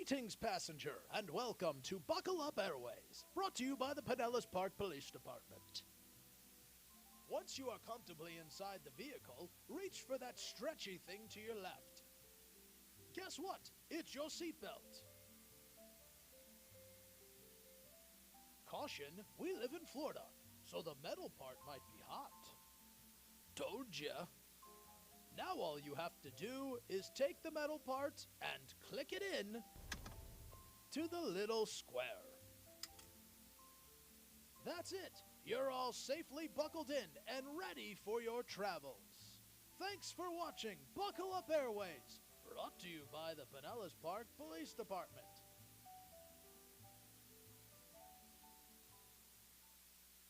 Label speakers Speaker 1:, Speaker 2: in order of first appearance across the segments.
Speaker 1: Greetings, passenger, and welcome to Buckle Up Airways, brought to you by the Pinellas Park Police Department. Once you are comfortably inside the vehicle, reach for that stretchy thing to your left. Guess what? It's your seatbelt. Caution, we live in Florida, so the metal part might be hot. Told ya. Now all you have to do is take the metal part and click it in to the little square. That's it. You're all safely buckled in and ready for your travels. Thanks for watching Buckle Up Airways, brought to you by the Pinellas Park Police Department.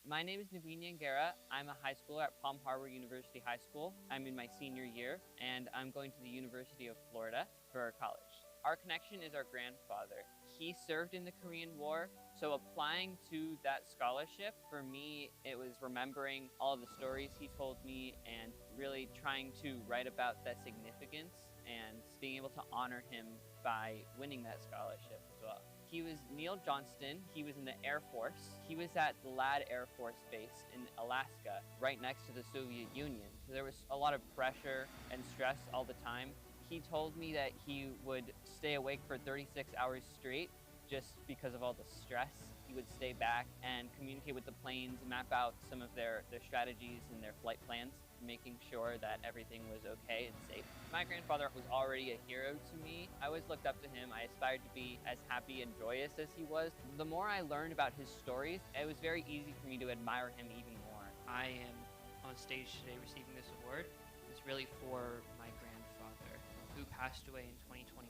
Speaker 2: My name is Naveen Yangara. I'm a high schooler at Palm Harbor University High School. I'm in my senior year, and I'm going to the University of Florida for college. Our connection is our grandfather. He served in the Korean War, so applying to that scholarship, for me, it was remembering all of the stories he told me and really trying to write about that significance and being able to honor him by winning that scholarship as well. He was Neil Johnston. He was in the Air Force. He was at the Ladd Air Force Base in Alaska, right next to the Soviet Union. So there was a lot of pressure and stress all the time. He told me that he would stay awake for 36 hours straight just because of all the stress. He would stay back and communicate with the planes, map out some of their strategies and their flight plans, making sure that everything was okay and safe. My grandfather was already a hero to me. I always looked up to him. I aspired to be as happy and joyous as he was. The more I learned about his stories, it was very easy for me to admire him even more.
Speaker 3: I am on stage today receiving this award. It's really for my grandfather, who passed away in 2024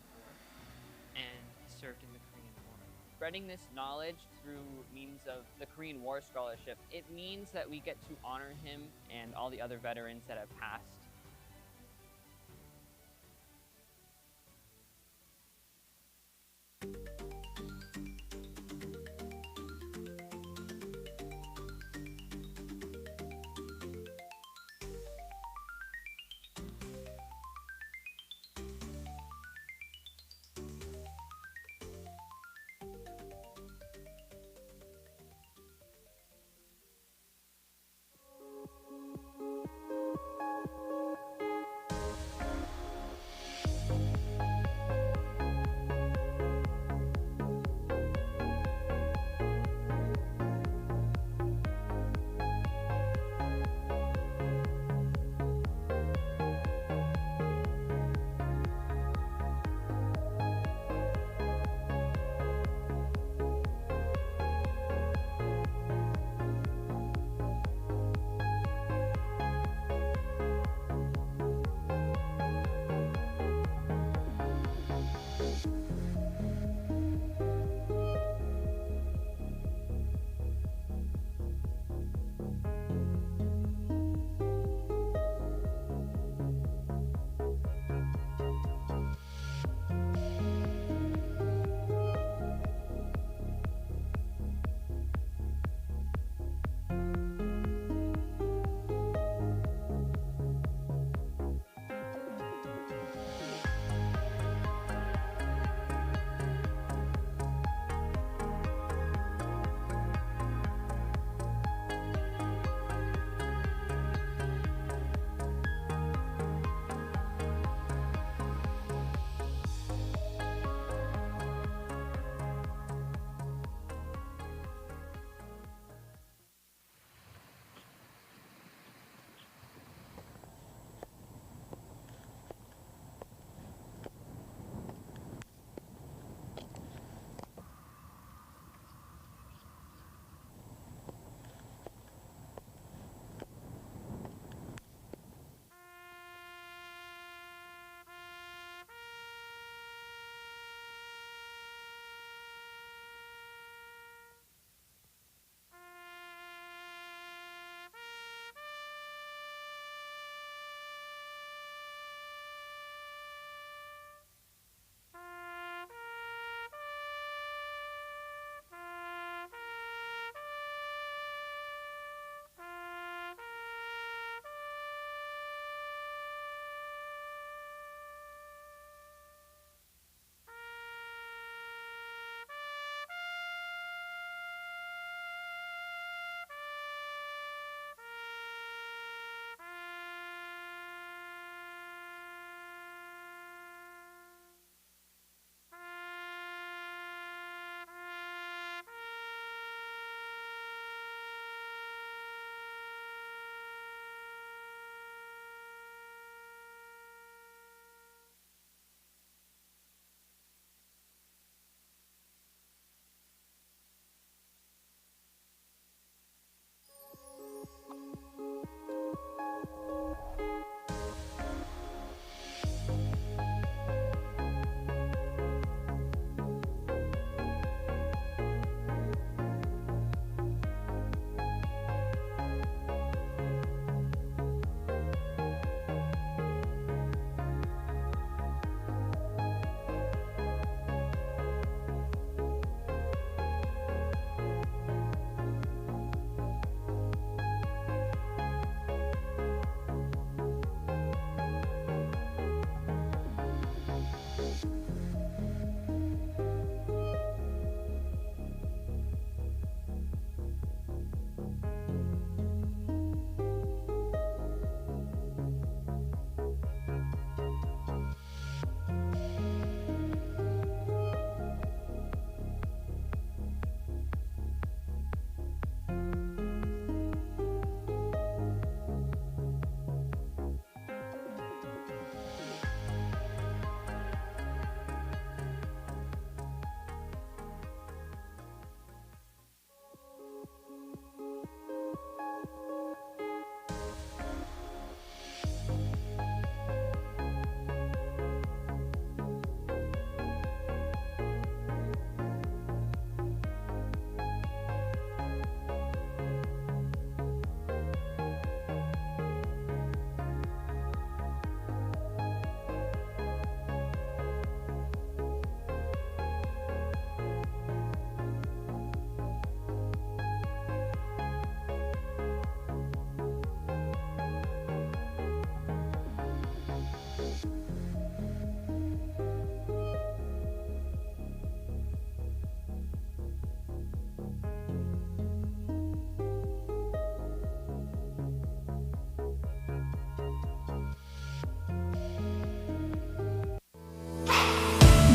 Speaker 3: and served in the Korean War.
Speaker 2: Spreading this knowledge through means of the Korean War Scholarship, it means that we get to honor him and all the other veterans that have passed.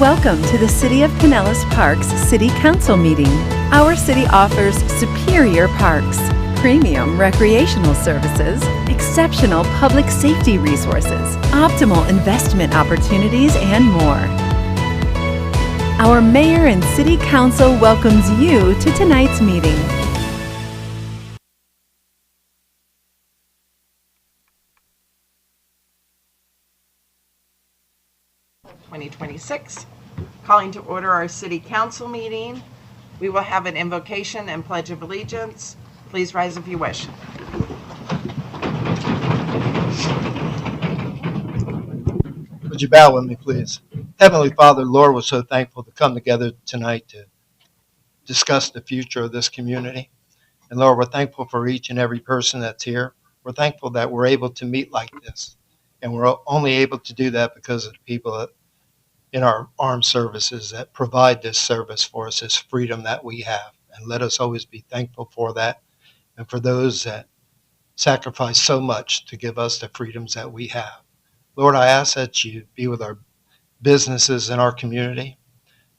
Speaker 4: Welcome to the City of Pinellas Parks City Council meeting. Our city offers superior parks, premium recreational services, exceptional public safety resources, optimal investment opportunities, and more. Our mayor and city council welcomes you to tonight's meeting.
Speaker 5: (2026). Calling to order our city council meeting. We will have an invocation and pledge of allegiance. Please rise if you wish.
Speaker 6: Would you bow with me, please? Heavenly Father, Lord, we're so thankful to come together tonight to discuss the future of this community. And Lord, we're thankful for each and every person that's here. We're thankful that we're able to meet like this. And we're only able to do that because of the people in our armed services that provide this service for us, this freedom that we have. And let us always be thankful for that and for those that sacrifice so much to give us the freedoms that we have. Lord, I ask that you be with our businesses in our community,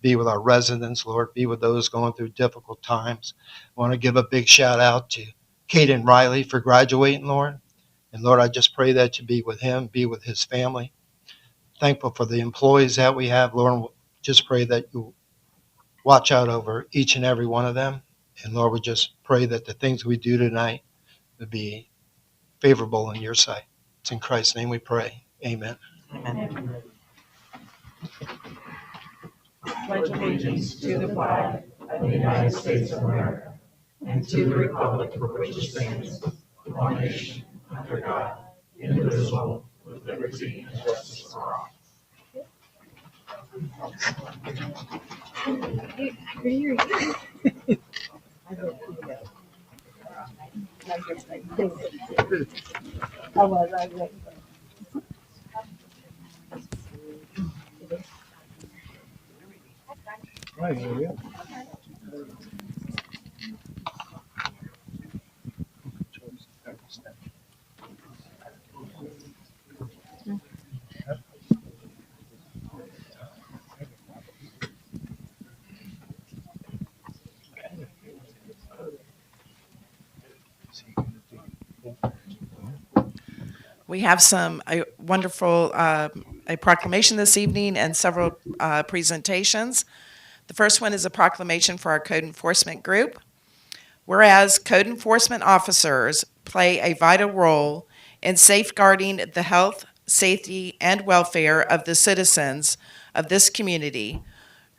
Speaker 6: be with our residents, Lord, be with those going through difficult times. I want to give a big shout out to Caden Riley for graduating, Lord. And Lord, I just pray that you be with him, be with his family. Thankful for the employees that we have, Lord, and just pray that you watch out over each and every one of them. And Lord, we just pray that the things we do tonight would be favorable in your sight. It's in Christ's name we pray. Amen.
Speaker 5: Amen. Pledge allegiance to the flag of the United States of America and to the republic for which it stands, one nation, under God, indivisible, with liberty and justice for all. We have a wonderful a proclamation this evening and several presentations. The first one is a proclamation for our code enforcement group. Whereas code enforcement officers play a vital role in safeguarding the health, safety, and welfare of the citizens of this community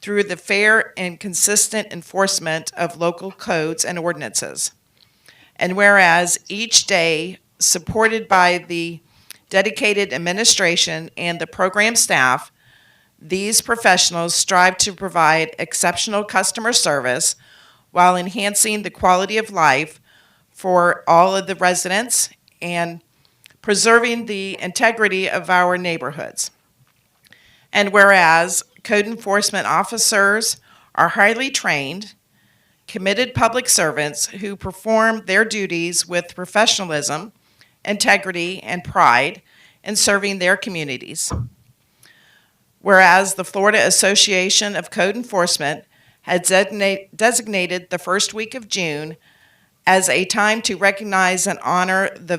Speaker 5: through the fair and consistent enforcement of local codes and ordinances. And whereas each day, supported by the dedicated administration and the program staff, these professionals strive to provide exceptional customer service while enhancing the quality of life for all of the residents and preserving the integrity of our neighborhoods. And whereas code enforcement officers are highly trained, committed public servants who perform their duties with professionalism, integrity, and pride in serving their communities. Whereas the Florida Association of Code Enforcement has designated the first week of June as a time to recognize and honor the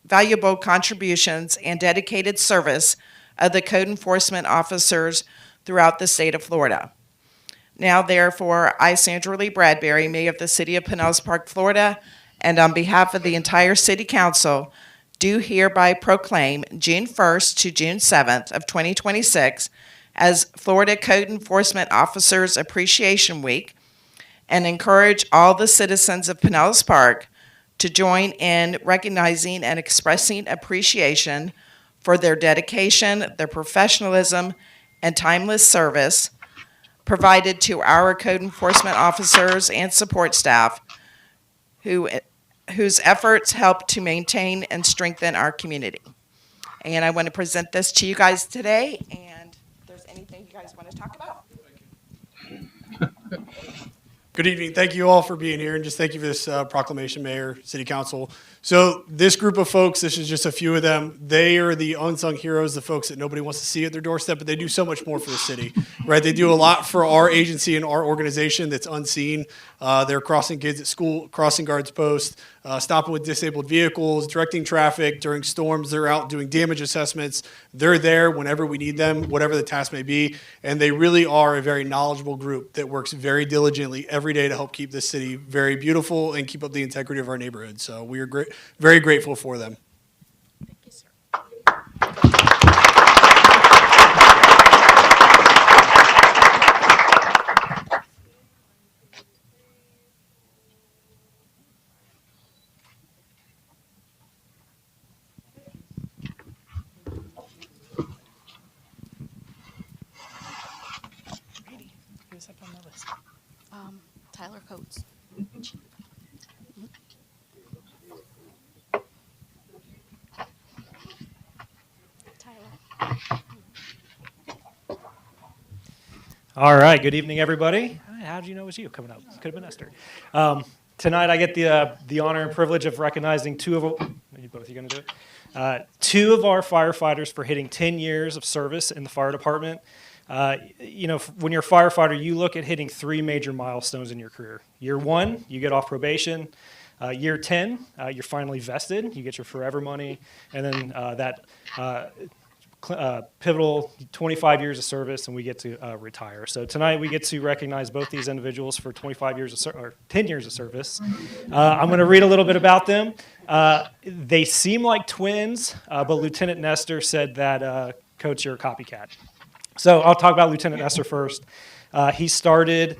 Speaker 5: valuable contributions and dedicated service of the code enforcement officers throughout the state of Florida. Now, therefore, I, Sandra Lee Bradbury, Mayor of the City of Pinellas Park, Florida, and on behalf of the entire City Council, do hereby proclaim June 1st to June 7th of 2026 as Florida Code Enforcement Officers Appreciation Week and encourage all the citizens of Pinellas Park to join in recognizing and expressing appreciation for their dedication, their professionalism, and timeless service provided to our code enforcement officers and support staff whose efforts help to maintain and strengthen our community. And I want to present this to you guys today, and if there's anything you guys want to talk about.
Speaker 7: Good evening. Thank you all for being here, and just thank you for this proclamation, Mayor, City Council. So this group of folks, this is just a few of them. They are the unsung heroes, the folks that nobody wants to see at their doorstep, but they do so much more for the city, right? They do a lot for our agency and our organization that's unseen. They're crossing kids at school, crossing guards post, stopping with disabled vehicles, directing traffic during storms. They're out doing damage assessments. They're there whenever we need them, whatever the task may be. And they really are a very knowledgeable group that works very diligently every day to help keep this city very beautiful and keep up the integrity of our neighborhood. So we are very grateful for them.
Speaker 5: Thank you, sir. Who's up on the list?
Speaker 8: Tyler Coates. Tyler.
Speaker 9: All right, good evening, everybody. How did you know it was you coming up? Could have been Esther. Tonight, I get the honor and privilege of recognizing two of you going to do it? Two of our firefighters for hitting 10 years of service in the fire department. When you're a firefighter, you look at hitting three major milestones in your career. Year 1, you get off probation. Year 10, you're finally vested. You get your forever money. And then pivotal 25 years of service, and we get to retire. So tonight we get to recognize both these individuals for 25 years or 10 years of service. I'm going to read a little bit about them. They seem like twins, but Lieutenant Nestor said that, Coach, you're a copycat. So I'll talk about Lieutenant Nestor first. He started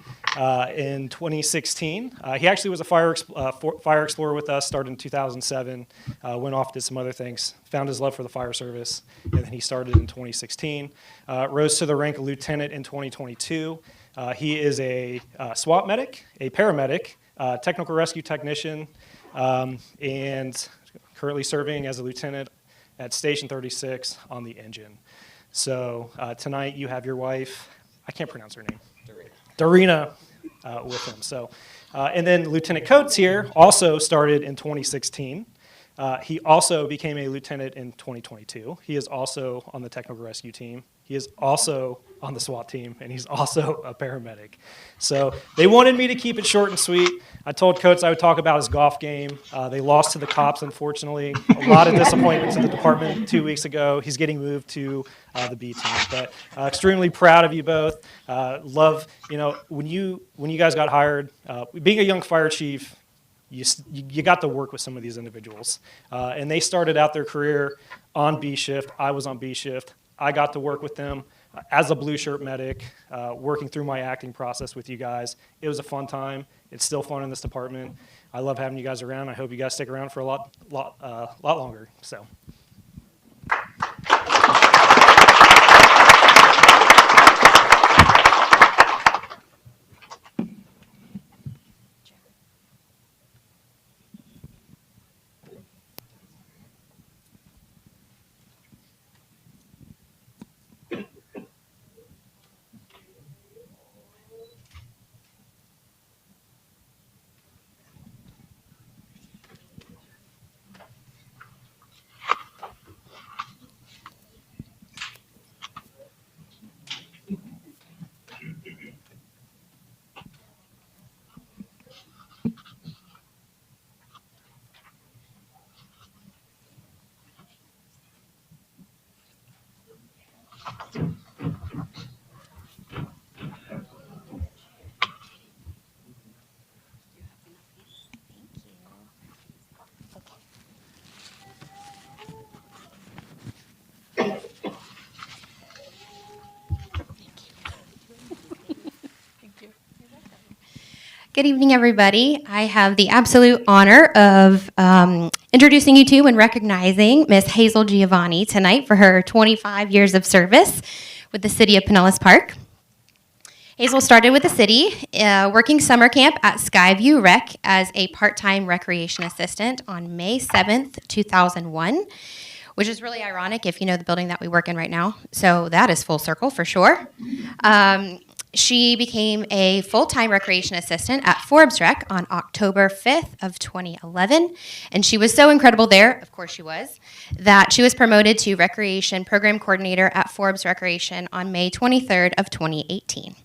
Speaker 9: in 2016. He actually was a fire explorer with us, started in 2007, went off, did some other things, found his love for the fire service, and then he started in 2016. Rose to the rank of lieutenant in 2022. He is a SWAT medic, a paramedic, technical rescue technician, and currently serving as a lieutenant at Station 36 on the engine. So tonight you have your wife, I can't pronounce her name, Dorina, with him. So, and then Lieutenant Coates here also started in 2016. He also became a lieutenant in 2022. He is also on the technical rescue team. He is also on the SWAT team, and he's also a paramedic. So they wanted me to keep it short and sweet. I told Coates I would talk about his golf game. They lost to the Cops, unfortunately. A lot of disappointments in the department 2 weeks ago. He's getting moved to the B team. But extremely proud of you both. Love, when you guys got hired, being a young fire chief, you got to work with some of these individuals. And they started out their career on B shift. I was on B shift. I got to work with them as a blue shirt medic, working through my acting process with you guys. It was a fun time. It's still fun in this department. I love having you guys around. I hope you guys stick around for a lot longer. So.
Speaker 8: Good evening, everybody. I have the absolute honor of introducing you to and recognizing Miss Hazel Giovanni tonight for her 25 years of service with the City of Pinellas Park. Hazel started with the city, working summer camp at Skyview Rec as a part-time recreation assistant on May 7th, 2001, which is really ironic if you know the building that we work in right now. So that is full circle for sure. She became a full-time recreation assistant at Forbes Rec on October 5th of 2011, and she was so incredible there, of course she was, that she was promoted to recreation program coordinator at Forbes Recreation on May 23rd of 2018.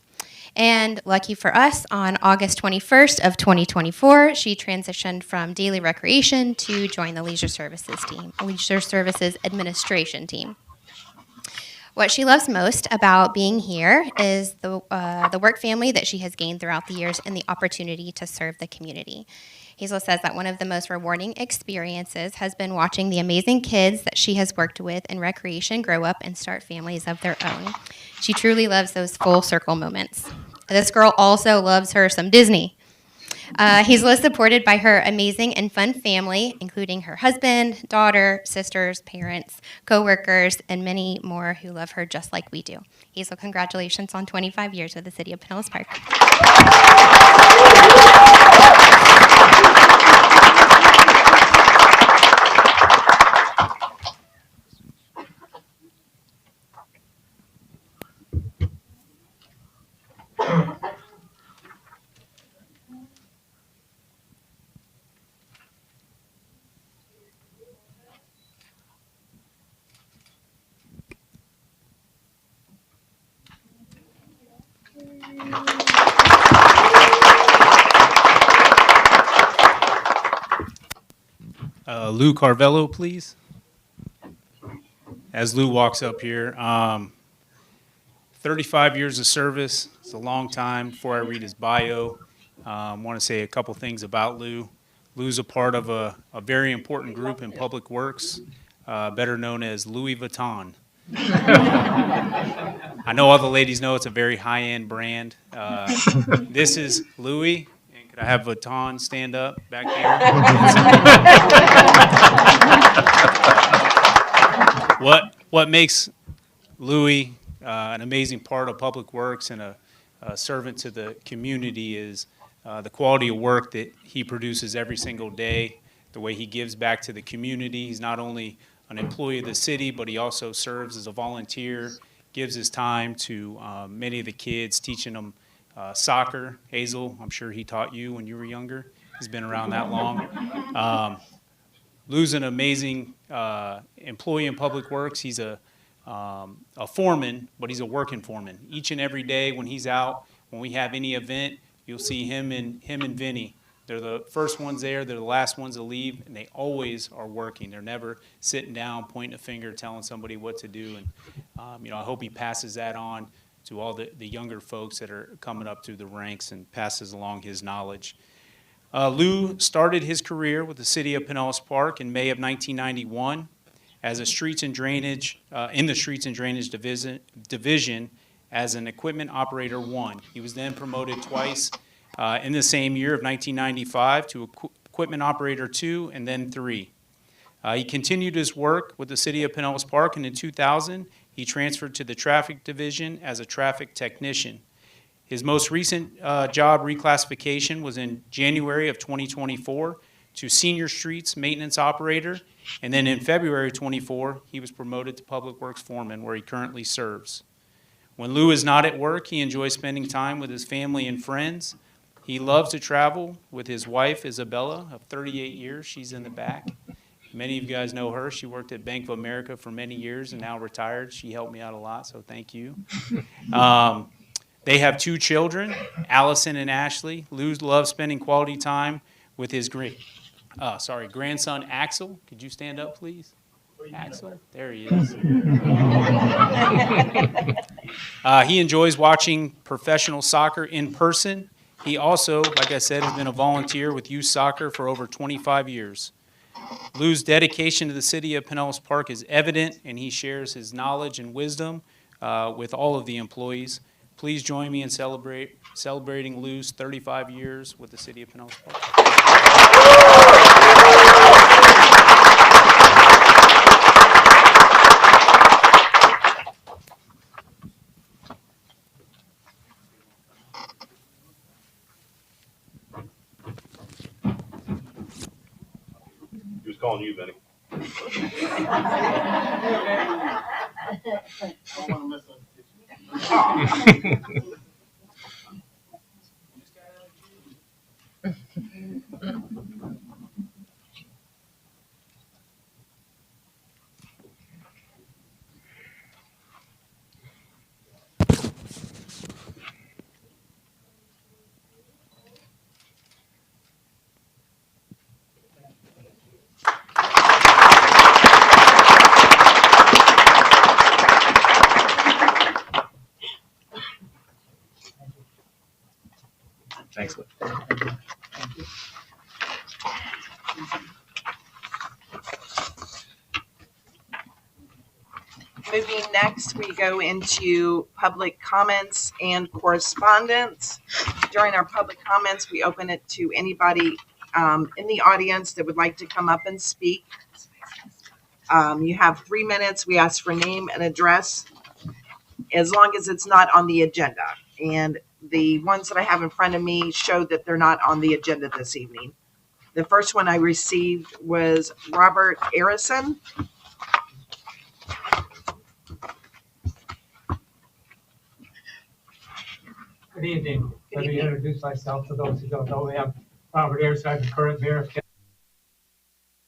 Speaker 8: And lucky for us, on August 21st of 2024, she transitioned from daily recreation to join the Leisure Services Administration team. What she loves most about being here is the work family that she has gained throughout the years and the opportunity to serve the community. Hazel says that one of the most rewarding experiences has been watching the amazing kids that she has worked with in recreation grow up and start families of their own. She truly loves those full circle moments. This girl also loves her some Disney. Hazel is supported by her amazing and fun family, including her husband, daughter, sisters, parents, co-workers, and many more who love her just like we do. Hazel, congratulations on 25 years with the City of Pinellas Park.
Speaker 10: Lou Carvello, please. As Lou walks up here, 35 years of service. It's a long time. Before I read his bio, I want to say a couple things about Lou. Lou's a part of a very important group in Public Works, better known as Louis Vuitton. I know all the ladies know it's a very high-end brand. This is Louis. And could I have Vuitton stand up back here? What makes Louis an amazing part of Public Works and a servant to the community is the quality of work that he produces every single day, the way he gives back to the community. He's not only an employee of the city, but he also serves as a volunteer, gives his time to many of the kids, teaching them soccer. Hazel, I'm sure he taught you when you were younger. He's been around that long. Lou's an amazing employee in Public Works. He's a foreman, but he's a working foreman. Each and every day when he's out, when we have any event, you'll see him and Vinny. They're the first ones there, they're the last ones to leave, and they always are working. They're never sitting down, pointing a finger, telling somebody what to do. And I hope he passes that on to all the younger folks that are coming up through the ranks and passes along his knowledge. Lou started his career with the City of Pinellas Park in May of 1991 as a streets and drainage, in the Streets and Drainage Division as an Equipment Operator 1. He was then promoted twice in the same year of 1995 to Equipment Operator 2 and then 3. He continued his work with the City of Pinellas Park, and in 2000, he transferred to the Traffic Division as a Traffic Technician. His most recent job reclassification was in January of 2024 to Senior Streets Maintenance Operator, and then in February 24, he was promoted to Public Works Foreman, where he currently serves. When Lou is not at work, he enjoys spending time with his family and friends. He loves to travel with his wife, Isabella, of 38 years. She's in the back. Many of you guys know her. She worked at Bank of America for many years and now retired. She helped me out a lot, so thank you. They have 2 children, Allison and Ashley. Lou loves spending quality time with his grandson, Axel. Could you stand up, please? Axel, there he is. He enjoys watching professional soccer in person. He also, like I said, has been a volunteer with youth soccer for over 25 years. Lou's dedication to the City of Pinellas Park is evident, and he shares his knowledge and wisdom with all of the employees. Please join me in celebrating Lou's 35 years with the City of Pinellas Park.
Speaker 11: He was calling you, Benny.
Speaker 5: Moving next, we go into public comments and correspondence. During our public comments, we open it to anybody in the audience that would like to come up and speak. You have 3 minutes. We ask for name and address, as long as it's not on the agenda. And the ones that I have in front of me show that they're not on the agenda this evening. The first one I received was Robert Arison.
Speaker 12: Good evening. Let me introduce myself to those who don't know me. I'm Robert Ayers. I'm the current mayor of Kansas.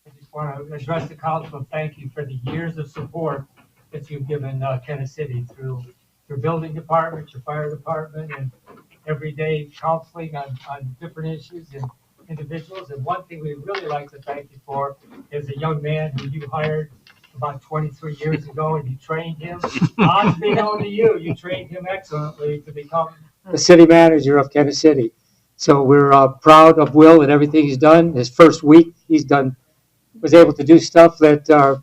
Speaker 12: I just want to address the council and thank you for the years of support that you've given Kansas City through your building department, your fire department, and everyday counseling on different issues and individuals. And one thing we'd really like to thank you for is a young man who you hired about 23 years ago, and you trained him. Unbeknown to you, you trained him excellently to become the city manager of Kansas City. So we're proud of Will and everything he's done. His first week, was able to do stuff that our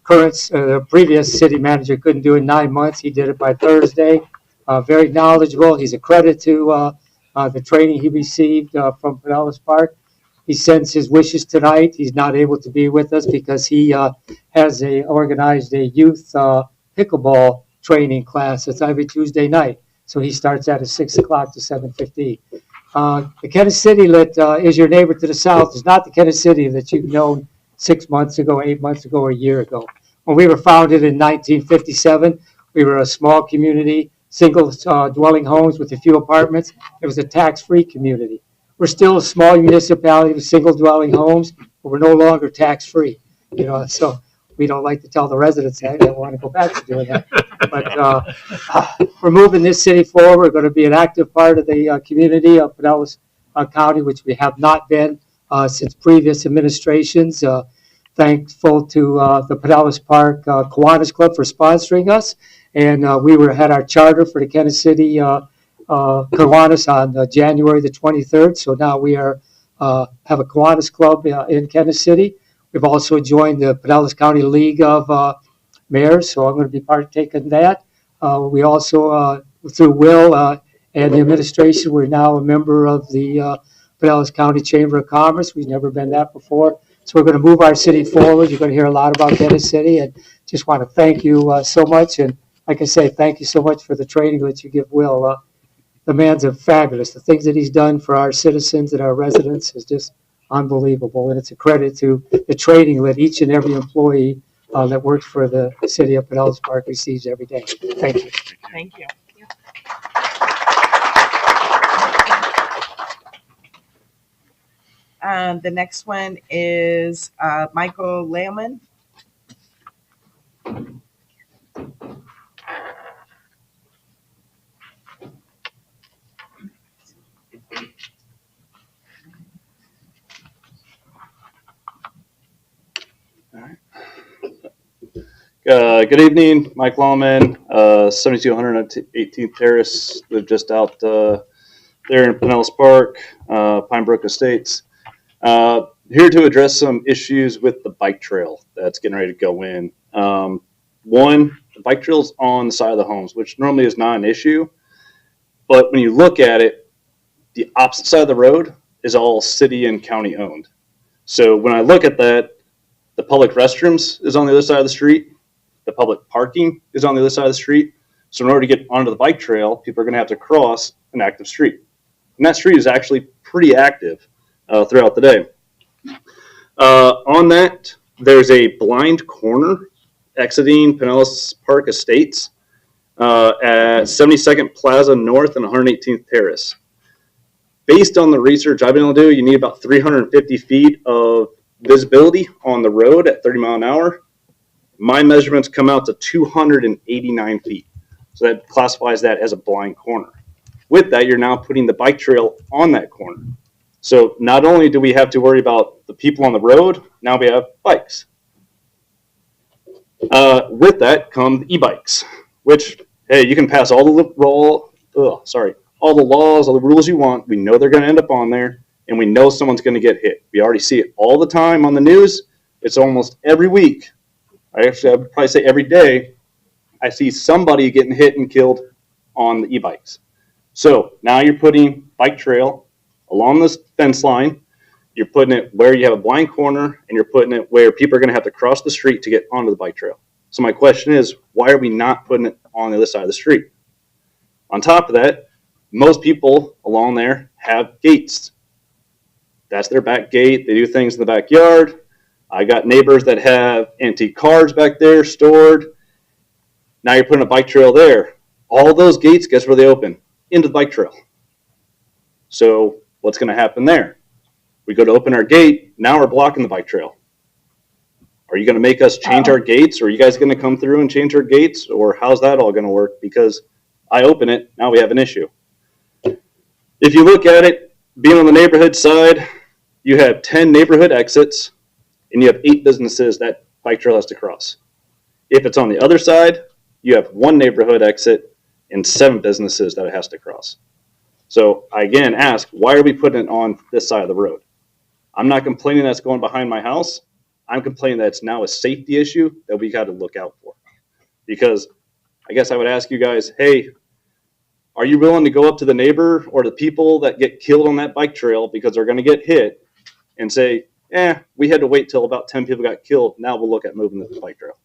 Speaker 12: previous city manager couldn't do in 9 months. He did it by Thursday. Very knowledgeable. He's a credit to the training he received from Pinellas Park. He sends his wishes tonight. He's not able to be with us because he has organized a youth pickleball training class. It's every Tuesday night. So he starts at 6 o'clock to 7:15. The Kansas City that is your neighbor to the south is not the Kansas City that you've known 6 months ago, 8 months ago, or a year ago. When we were founded in 1957, we were a small community, single dwelling homes with a few apartments. It was a tax-free community. We're still a small municipality with single dwelling homes, but we're no longer tax-free. So we don't like to tell the residents that. They want to go back to doing that. But we're moving this city forward. We're going to be an active part of the community of Pinellas County, which we have not been since previous administrations. Thankful to the Pinellas Park Kiwanis Club for sponsoring us. And we had our charter for the Kansas City Kiwanis on January the 23rd. So now we have a Kiwanis Club in Kansas City. We've also joined the Pinellas County League of Mayors, so I'm going to be partaking in that. We also, through Will and the administration, we're now a member of the Pinellas County Chamber of Commerce. We've never been that before. So we're going to move our city forward. You're going to hear a lot about Kansas City, and just want to thank you so much. And like I say, thank you so much for the training that you give Will. The man's fabulous. The things that he's done for our citizens and our residents is just unbelievable, and it's a credit to the training that each and every employee that works for the city of Pinellas Park receives every day. Thank you.
Speaker 5: Thank you. The next one is Michael Lehman.
Speaker 11: Good evening, Mike Lawman, 7218th Terrace. Live just out there in Pinellas Park, Pine Brook Estates. Here to address some issues with the bike trail that's getting ready to go in. One, the bike trail's on the side of the homes, which normally is not an issue. But when you look at it, the opposite side of the road is all city and county owned. So when I look at that, the public restrooms is on the other side of the street. The public parking is on the other side of the street. So in order to get onto the bike trail, people are going to have to cross an active street. And that street is actually pretty active throughout the day. On that, there's a blind corner exiting Pinellas Park Estates at 72nd Plaza North and 118th Terrace. Based on the research I've been able to do, you need about 350 feet of visibility on the road at 30 miles an hour. My measurements come out to 289 feet. So that classifies that as a blind corner. With that, you're now putting the bike trail on that corner. So not only do we have to worry about the people on the road, now we have bikes. With that come the e-bikes, which, hey, you can pass all the laws, all the rules you want. We know they're going to end up on there. and we know someone's going to get hit. We already see it all the time on the news. It's almost every week. I would probably say every day, I see somebody getting hit and killed on the e-bikes. So now you're putting bike trail along this fence line. You're putting it where you have a blind corner, and you're putting it where people are going to have to cross the street to get onto the bike trail. So my question is, why are we not putting it on the other side of the street? On top of that, most people along there have gates. That's their back gate. They do things in the backyard. I got neighbors that have antique cars back there stored. Now you're putting a bike trail there. All those gates, guess where they open? Into the bike trail. So what's going to happen there? We go to open our gate. Now we're blocking the bike trail. Are you going to make us change our gates? Or are you guys going to come through and change our gates? Or how's that all going to work? Because I open it, now we have an issue. If you look at it, being on the neighborhood side, you have 10 neighborhood exits, and you have 8 businesses that bike trail has to cross. If it's on the other side, you have 1 neighborhood exit and 7 businesses that it has to cross. So I again ask, why are we putting it on this side of the road? I'm not complaining that's going behind my house. I'm complaining that it's now a safety issue that we got to look out for. Because I guess I would ask you guys, hey, are you willing to go up to the neighbor or the people that get killed on that bike trail because they're going to get hit and say, we had to wait till about 10 people got killed. Now we'll look at moving the bike trail.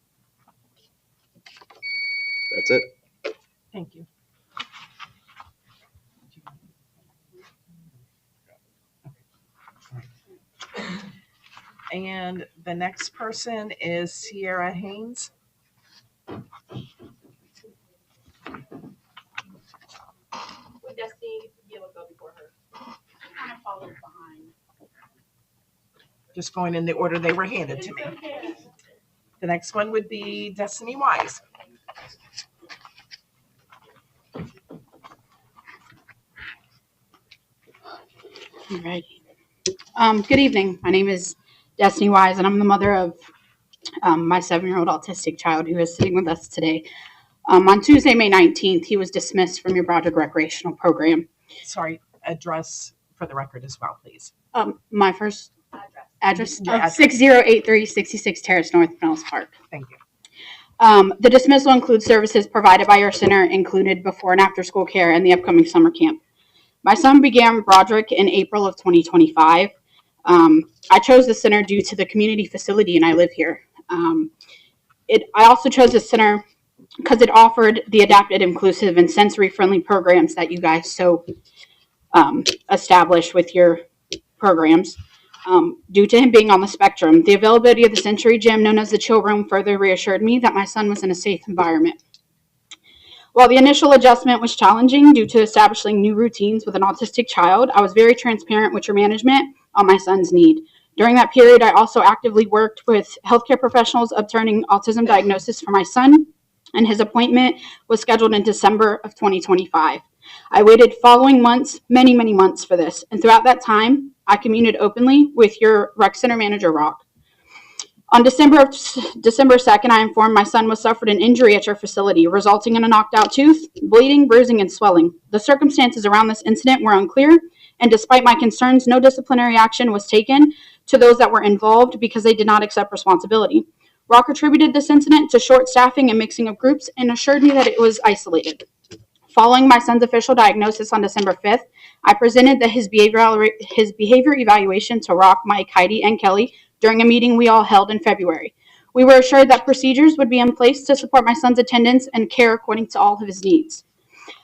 Speaker 11: That's it.
Speaker 5: Thank you. And the next person is Sierra Haynes.
Speaker 13: Would Destiny be able to go before her? She kind of followed behind.
Speaker 5: Just going in the order they were handed to me. The next one would be Destiny Wise.
Speaker 13: Alrighty. Good evening. My name is Destiny Wise, and I'm the mother of my 7-year-old autistic child who is sitting with us today. On Tuesday, May 19th, he was dismissed from your Broderick Recreational Program.
Speaker 5: Sorry, address for the record as well, please.
Speaker 13: My first address,
Speaker 5: Yeah,
Speaker 13: 6083 66 Terrace North, Pinellas Park.
Speaker 5: Thank you.
Speaker 13: The dismissal includes services provided by your center, included before and after school care and the upcoming summer camp. My son began Broderick in April of 2025. I chose the center due to the community facility, and I live here. I also chose the center because it offered the adapted, inclusive, and sensory-friendly programs that you guys so establish with your programs. Due to him being on the spectrum, the availability of the sensory gym, known as the Chill Room, further reassured me that my son was in a safe environment. While the initial adjustment was challenging due to establishing new routines with an autistic child, I was very transparent with your management on my son's need. During that period, I also actively worked with healthcare professionals obtaining autism diagnosis for my son, and his appointment was scheduled in December of 2025. I waited following months, many, many months for this, and throughout that time, I communicated openly with your rec center manager, Rock. On December 2nd, I informed my son was suffered an injury at your facility, resulting in a knocked out tooth, bleeding, bruising, and swelling. The circumstances around this incident were unclear, and despite my concerns, no disciplinary action was taken to those that were involved because they did not accept responsibility. Rock attributed this incident to short staffing and mixing of groups and assured me that it was isolated. Following my son's official diagnosis on December 5th, I presented his behavior evaluation to Rock, Mike, Heidi, and Kelly during a meeting we all held in February. We were assured that procedures would be in place to support my son's attendance and care according to all of his needs.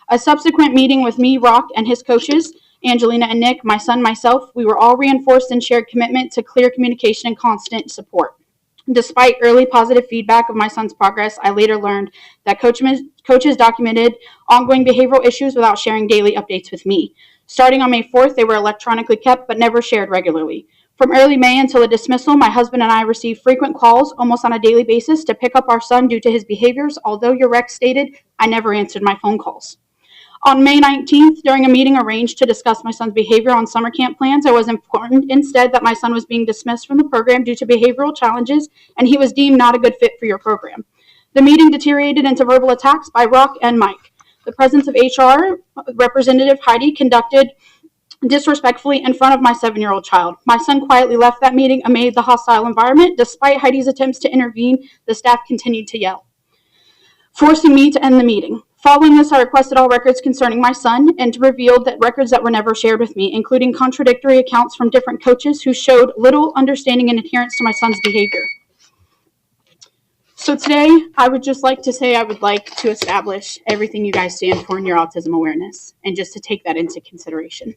Speaker 13: A subsequent meeting with me, Rock, and his coaches, Angelina and Nick, my son, myself, we were all reinforced and shared commitment to clear communication and constant support. Despite early positive feedback of my son's progress, I later learned that coaches documented ongoing behavioral issues without sharing daily updates with me. Starting on May 4th, they were electronically kept but never shared regularly. From early May until the dismissal, my husband and I received frequent calls almost on a daily basis to pick up our son due to his behaviors, although your rec stated I never answered my phone calls. On May 19th, during a meeting arranged to discuss my son's behavior on summer camp plans, I was informed instead that my son was being dismissed from the program due to behavioral challenges and he was deemed not a good fit for your program. The meeting deteriorated into verbal attacks by Rock and Mike. The presence of HR Representative Heidi conducted disrespectfully in front of my 7-year-old child. My son quietly left that meeting amid the hostile environment. Despite Heidi's attempts to intervene, the staff continued to yell, forcing me to end the meeting. Following this, I requested all records concerning my son and revealed that records that were never shared with me, including contradictory accounts from different coaches who showed little understanding and adherence to my son's behavior. So today, I would just like to say I would like to establish everything you guys stand for in your autism awareness, and just to take that into consideration.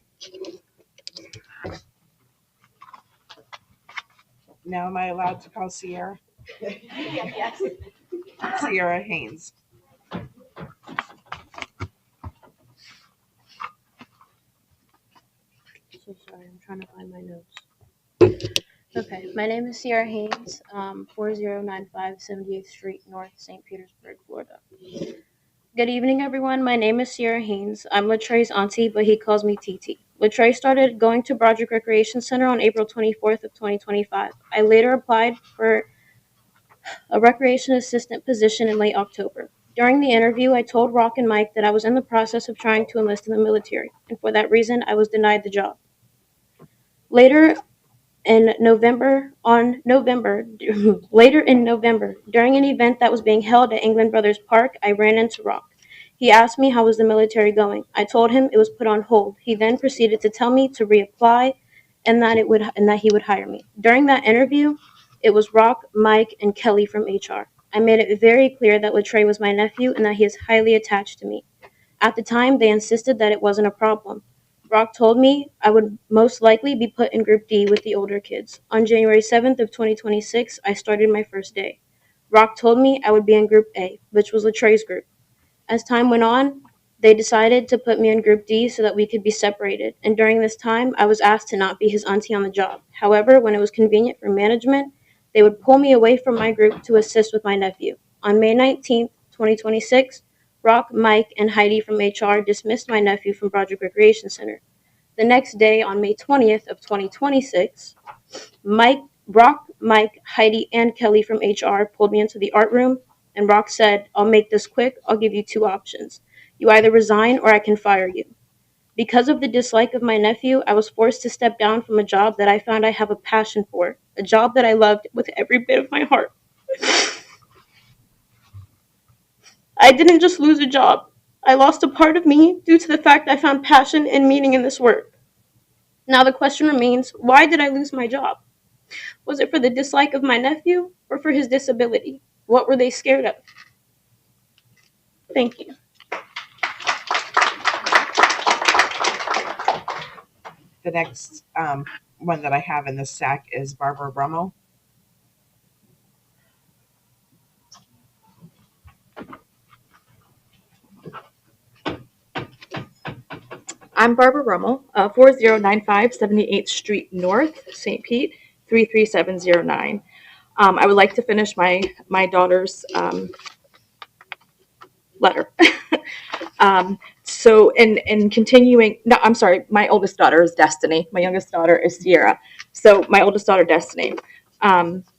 Speaker 5: Now am I allowed to call Sierra?
Speaker 13: Yes.
Speaker 5: Sierra Haynes.
Speaker 14: So sorry, I'm trying to find my notes. Okay, my name is Sierra Haynes, 4095 78th Street North, St. Petersburg, Florida. Good evening, everyone. My name is Sierra Haynes. I'm Latrey's auntie, but he calls me TT. Latrey started going to Broderick Recreation Center on April 24th of 2025. I later applied for a recreation assistant position in late October. During the interview, I told Rock and Mike that I was in the process of trying to enlist in the military, and for that reason, I was denied the job. Later in November, during an event that was being held at England Brothers Park, I ran into Rock. He asked me how was the military going. I told him it was put on hold. He then proceeded to tell me to reapply and that he would hire me. During that interview, it was Rock, Mike, and Kelly from HR. I made it very clear that Latrey was my nephew and that he is highly attached to me. At the time, they insisted that it wasn't a problem. Rock told me I would most likely be put in Group D with the older kids. On January 7th of 2026, I started my first day. Rock told me I would be in Group A, which was Latrey's group. As time went on, they decided to put me in Group D so that we could be separated, and during this time, I was asked to not be his auntie on the job. However, when it was convenient for management, they would pull me away from my group to assist with my nephew. On May 19th, 2026, Rock, Mike, and Heidi from HR dismissed my nephew from Broderick Recreation Center. The next day, on May 20th of 2026, Rock, Mike, Heidi, and Kelly from HR pulled me into the art room, and Rock said, "I'll make this quick. I'll give you 2 options. You either resign or I can fire you." Because of the dislike of my nephew, I was forced to step down from a job that I found I have a passion for, a job that I loved with every bit of my heart. I didn't just lose a job. I lost a part of me due to the fact I found passion and meaning in this work. Now the question remains, why did I lose my job? Was it for the dislike of my nephew or for his disability? What were they scared of? Thank you.
Speaker 5: The next one that I have in the stack is Barbara Brummel.
Speaker 15: I'm Barbara Rummel, 4095 78th Street North, St. Pete, 33709. I would like to finish my daughter's letter. So in continuing, no, I'm sorry, my oldest daughter is Destiny. My youngest daughter is Sierra. So my oldest daughter, Destiny.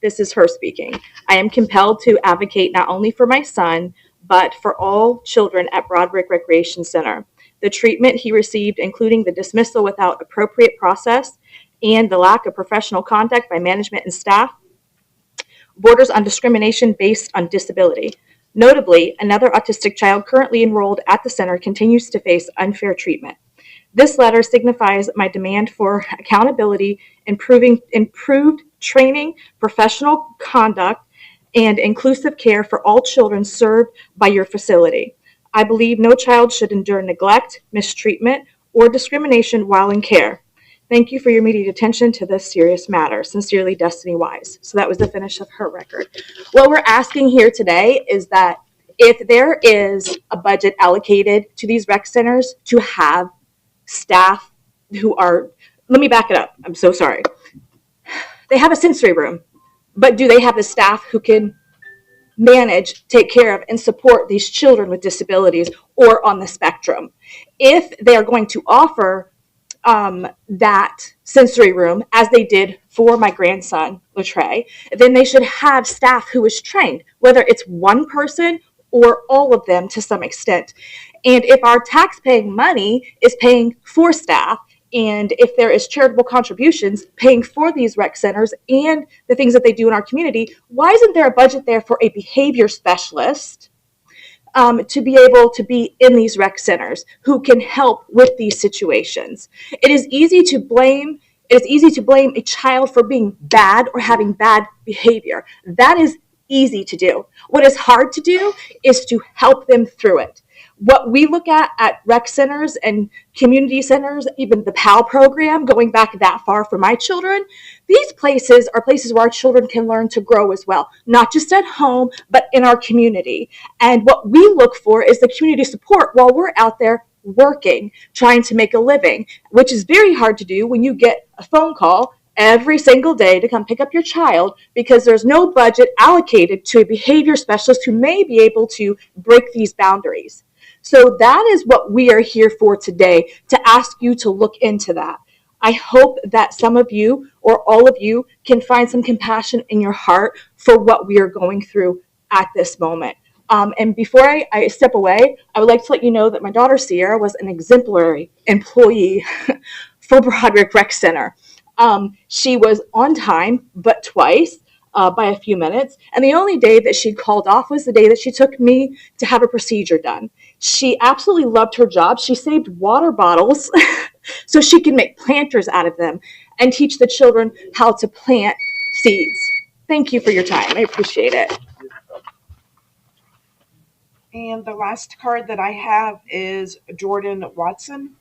Speaker 15: This is her speaking. I am compelled to advocate not only for my son, but for all children at Broderick Recreation Center. The treatment he received, including the dismissal without appropriate process and the lack of professional conduct by management and staff, borders on discrimination based on disability. Notably, another autistic child currently enrolled at the center continues to face unfair treatment. This letter signifies my demand for accountability, improved training, professional conduct, and inclusive care for all children served by your facility. I believe no child should endure neglect, mistreatment, or discrimination while in care. Thank you for your immediate attention to this serious matter. Sincerely, Destiny Wise. So that was the finish of her record. What we're asking here today is that if there is a budget allocated to these rec centers to have staff who are, let me back it up. I'm so sorry. They have a sensory room, but do they have the staff who can manage, take care of, and support these children with disabilities or on the spectrum? If they are going to offer that sensory room, as they did for my grandson, Latrey, then they should have staff who is trained, whether it's one person or all of them to some extent. And if our tax-paying money is paying for staff And if there is charitable contributions paying for these rec centers and the things that they do in our community, why isn't there a budget there for a behavior specialist to be able to be in these rec centers who can help with these situations? It is easy to blame. It is easy to blame a child for being bad or having bad behavior. That is easy to do. What is hard to do is to help them through it. What we look at rec centers and community centers, even the PAL program, going back that far for my children, these places are places where our children can learn to grow as well, not just at home, but in our community. And what we look for is the community support while we're out there working, trying to make a living, which is very hard to do when you get a phone call every single day to come pick up your child because there's no budget allocated to a behavior specialist who may be able to break these boundaries. So that is what we are here for today, to ask you to look into that. I hope that some of you or all of you can find some compassion in your heart for what we are going through at this moment. And before I step away, I would like to let you know that my daughter Sierra was an exemplary employee for Broderick Rec Center. She was on time, but twice. By a few minutes. And the only day that she called off was the day that she took me to have a procedure done. She absolutely loved her job. She saved water bottles so she can make planters out of them and teach the children how to plant seeds. Thank you for your time. I appreciate it.
Speaker 5: And the last card that I have is Jordan Watson.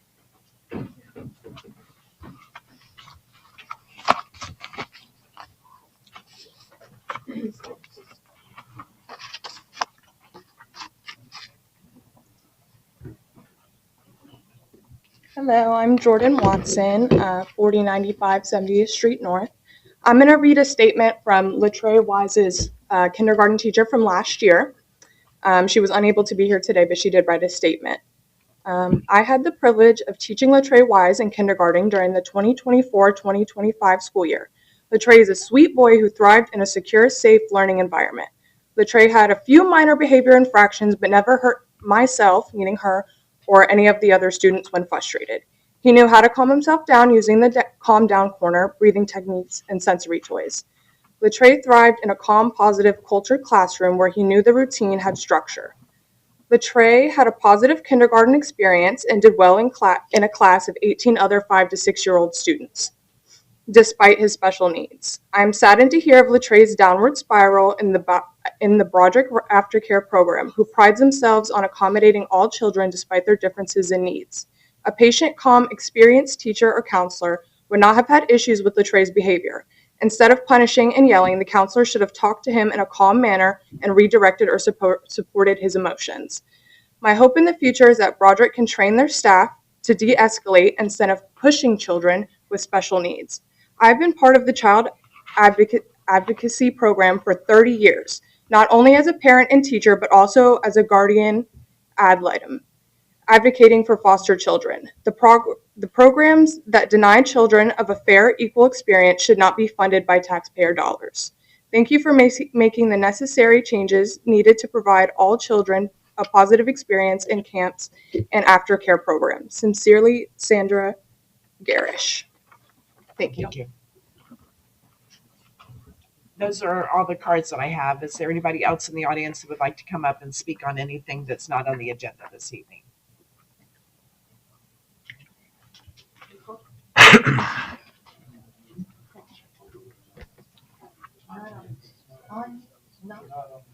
Speaker 15: Hello, I'm Jordan Watson, 4095 70th Street North. I'm going to read a statement from Latrey Wise's kindergarten teacher from last year. She was unable to be here today, but she did write a statement. I had the privilege of teaching Latrey Wise in kindergarten during the 2024-2025 school year. Latrey is a sweet boy who thrived in a secure, safe learning environment. Latrey had a few minor behavior infractions, but never hurt myself, meaning her, or any of the other students when frustrated. He knew how to calm himself down using the calm down corner, breathing techniques, and sensory toys. Latrey thrived in a calm, positive, cultured classroom where he knew the routine had structure. Latrey had a positive kindergarten experience and did well in a class of 18 other 5 to 6-year-old students, despite his special needs. I'm saddened to hear of Latrey's downward spiral in the Broderick Aftercare program, who prides themselves on accommodating all children despite their differences in needs. A patient, calm, experienced teacher or counselor would not have had issues with Latrey's behavior. Instead of punishing and yelling, the counselor should have talked to him in a calm manner and redirected or supported his emotions. My hope in the future is that Broderick can train their staff to de-escalate instead of pushing children with special needs. I've been part of the child advocacy program for 30 years, not only as a parent and teacher, but also as a guardian ad litem, advocating for foster children. The programs that deny children of a fair, equal experience should not be funded by taxpayer dollars. Thank you for making the necessary changes needed to provide all children a positive experience in camps and aftercare programs. Sincerely, Sandra Garish. Thank you.
Speaker 5: Thank you. Those are all the cards that I have. Is there anybody else in the audience who would like to come up and speak on anything that's not on the agenda this evening?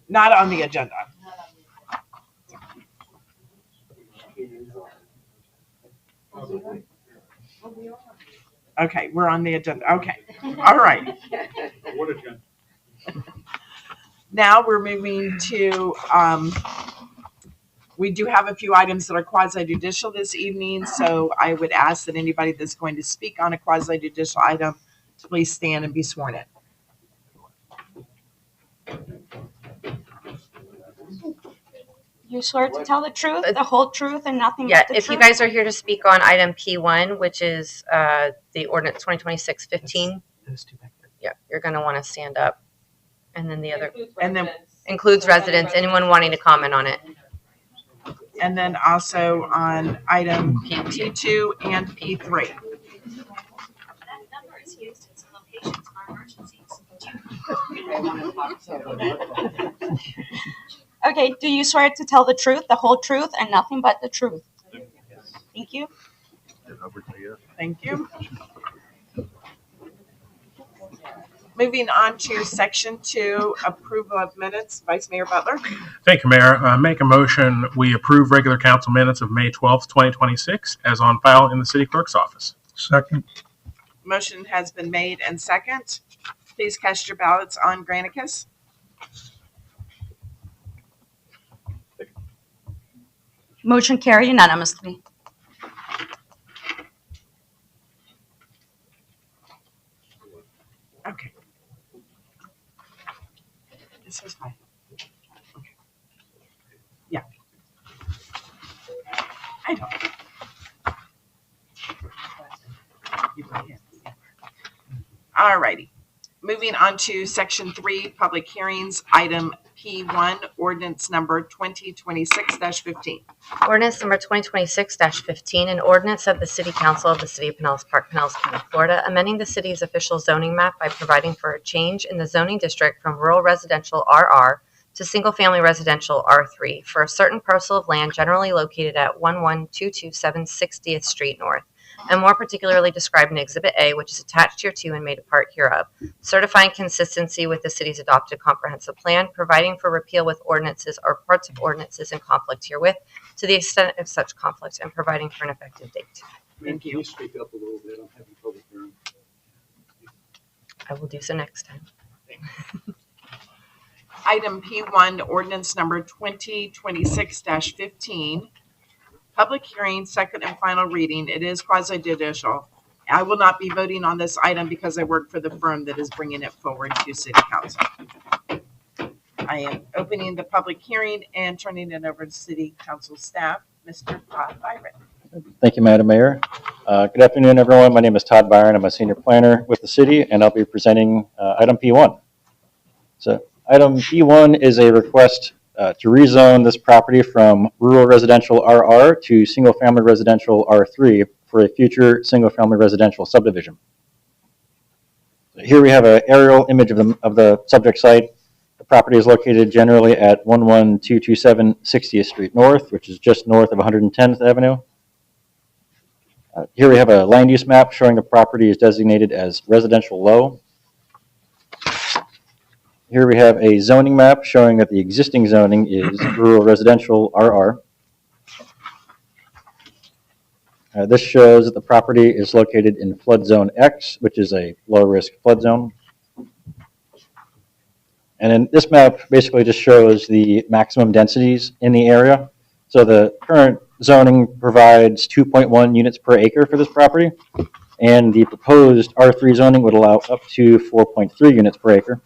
Speaker 5: Not on the agenda. Okay, we're on the agenda. Okay. All right.
Speaker 16: What agenda?
Speaker 5: Now we're moving to, we do have a few items that are quasi-judicial this evening, so I would ask that anybody that's going to speak on a quasi-judicial item to please stand and be sworn in.
Speaker 17: You swear to tell the truth, the whole truth, and nothing
Speaker 18: Yeah,
Speaker 17: but the
Speaker 18: if
Speaker 17: truth?
Speaker 18: you guys are here to speak on item P1, which is the ordinance 2026-15,
Speaker 5: Those two back there.
Speaker 18: yeah, you're going to want to stand up. And then the other
Speaker 5: And then,
Speaker 18: includes residents, anyone wanting to comment on it.
Speaker 5: and then also on item P2 and P3.
Speaker 17: Okay, do you swear to tell the truth, the whole truth, and nothing but the truth? Thank you.
Speaker 16: Thank you. Moving on to section 2, approval of minutes. Vice Mayor Butler.
Speaker 19: Thank you, Mayor. Make a motion, we approve regular council minutes of May 12th, 2026 as on file in the city clerk's office.
Speaker 20: Second.
Speaker 16: Motion has been made and second. Please cast your ballots on Granicus.
Speaker 17: Motion carried unanimously.
Speaker 16: Okay. This is fine. Okay. Yeah. I don't. All righty. Moving on to section 3, public hearings, item P1, ordinance number 2026-15.
Speaker 18: Ordinance number 2026-15, an ordinance of the City Council of the City of Pinellas Park, Pinellas County, Florida, amending the city's official zoning map by providing for a change in the zoning district from rural residential RR to single-family residential R3 for a certain parcel of land generally located at 11227 60th Street North, and more particularly described in Exhibit A, which is attached hereto and made a part hereof, certifying consistency with the city's adopted comprehensive plan, providing for repeal with ordinances or parts of ordinances in conflict herewith, to the extent of such conflict, and providing for an effective date.
Speaker 16: Thank you.
Speaker 20: Can you speak up a little bit? I'm having public hearing.
Speaker 18: I will do so next time.
Speaker 16: Item P1, ordinance number 2026-15. Public hearing, second and final reading. It is quasi-judicial. I will not be voting on this item because I work for the firm that is bringing it forward to City Council. I am opening the public hearing and turning it over to City Council staff. Mr. Todd Byron.
Speaker 21: Thank you, Madam Mayor. Good afternoon, everyone. My name is Todd Byron. I'm a senior planner with the city, and I'll be presenting item P1. So item P1 is a request to rezone this property from rural residential RR to single-family residential R3 for a future single-family residential subdivision. Here we have an aerial image of the subject site. The property is located generally at 11227 60th Street North, which is just north of 110th Avenue. Here we have a land use map showing the property is designated as residential low. Here we have a zoning map showing that the existing zoning is rural residential RR. This shows that the property is located in flood zone X, which is a low-risk flood zone. And then this map basically just shows the maximum densities in the area. So the current zoning provides 2.1 units per acre for this property, and the proposed R3 zoning would allow up to 4.3 units per acre.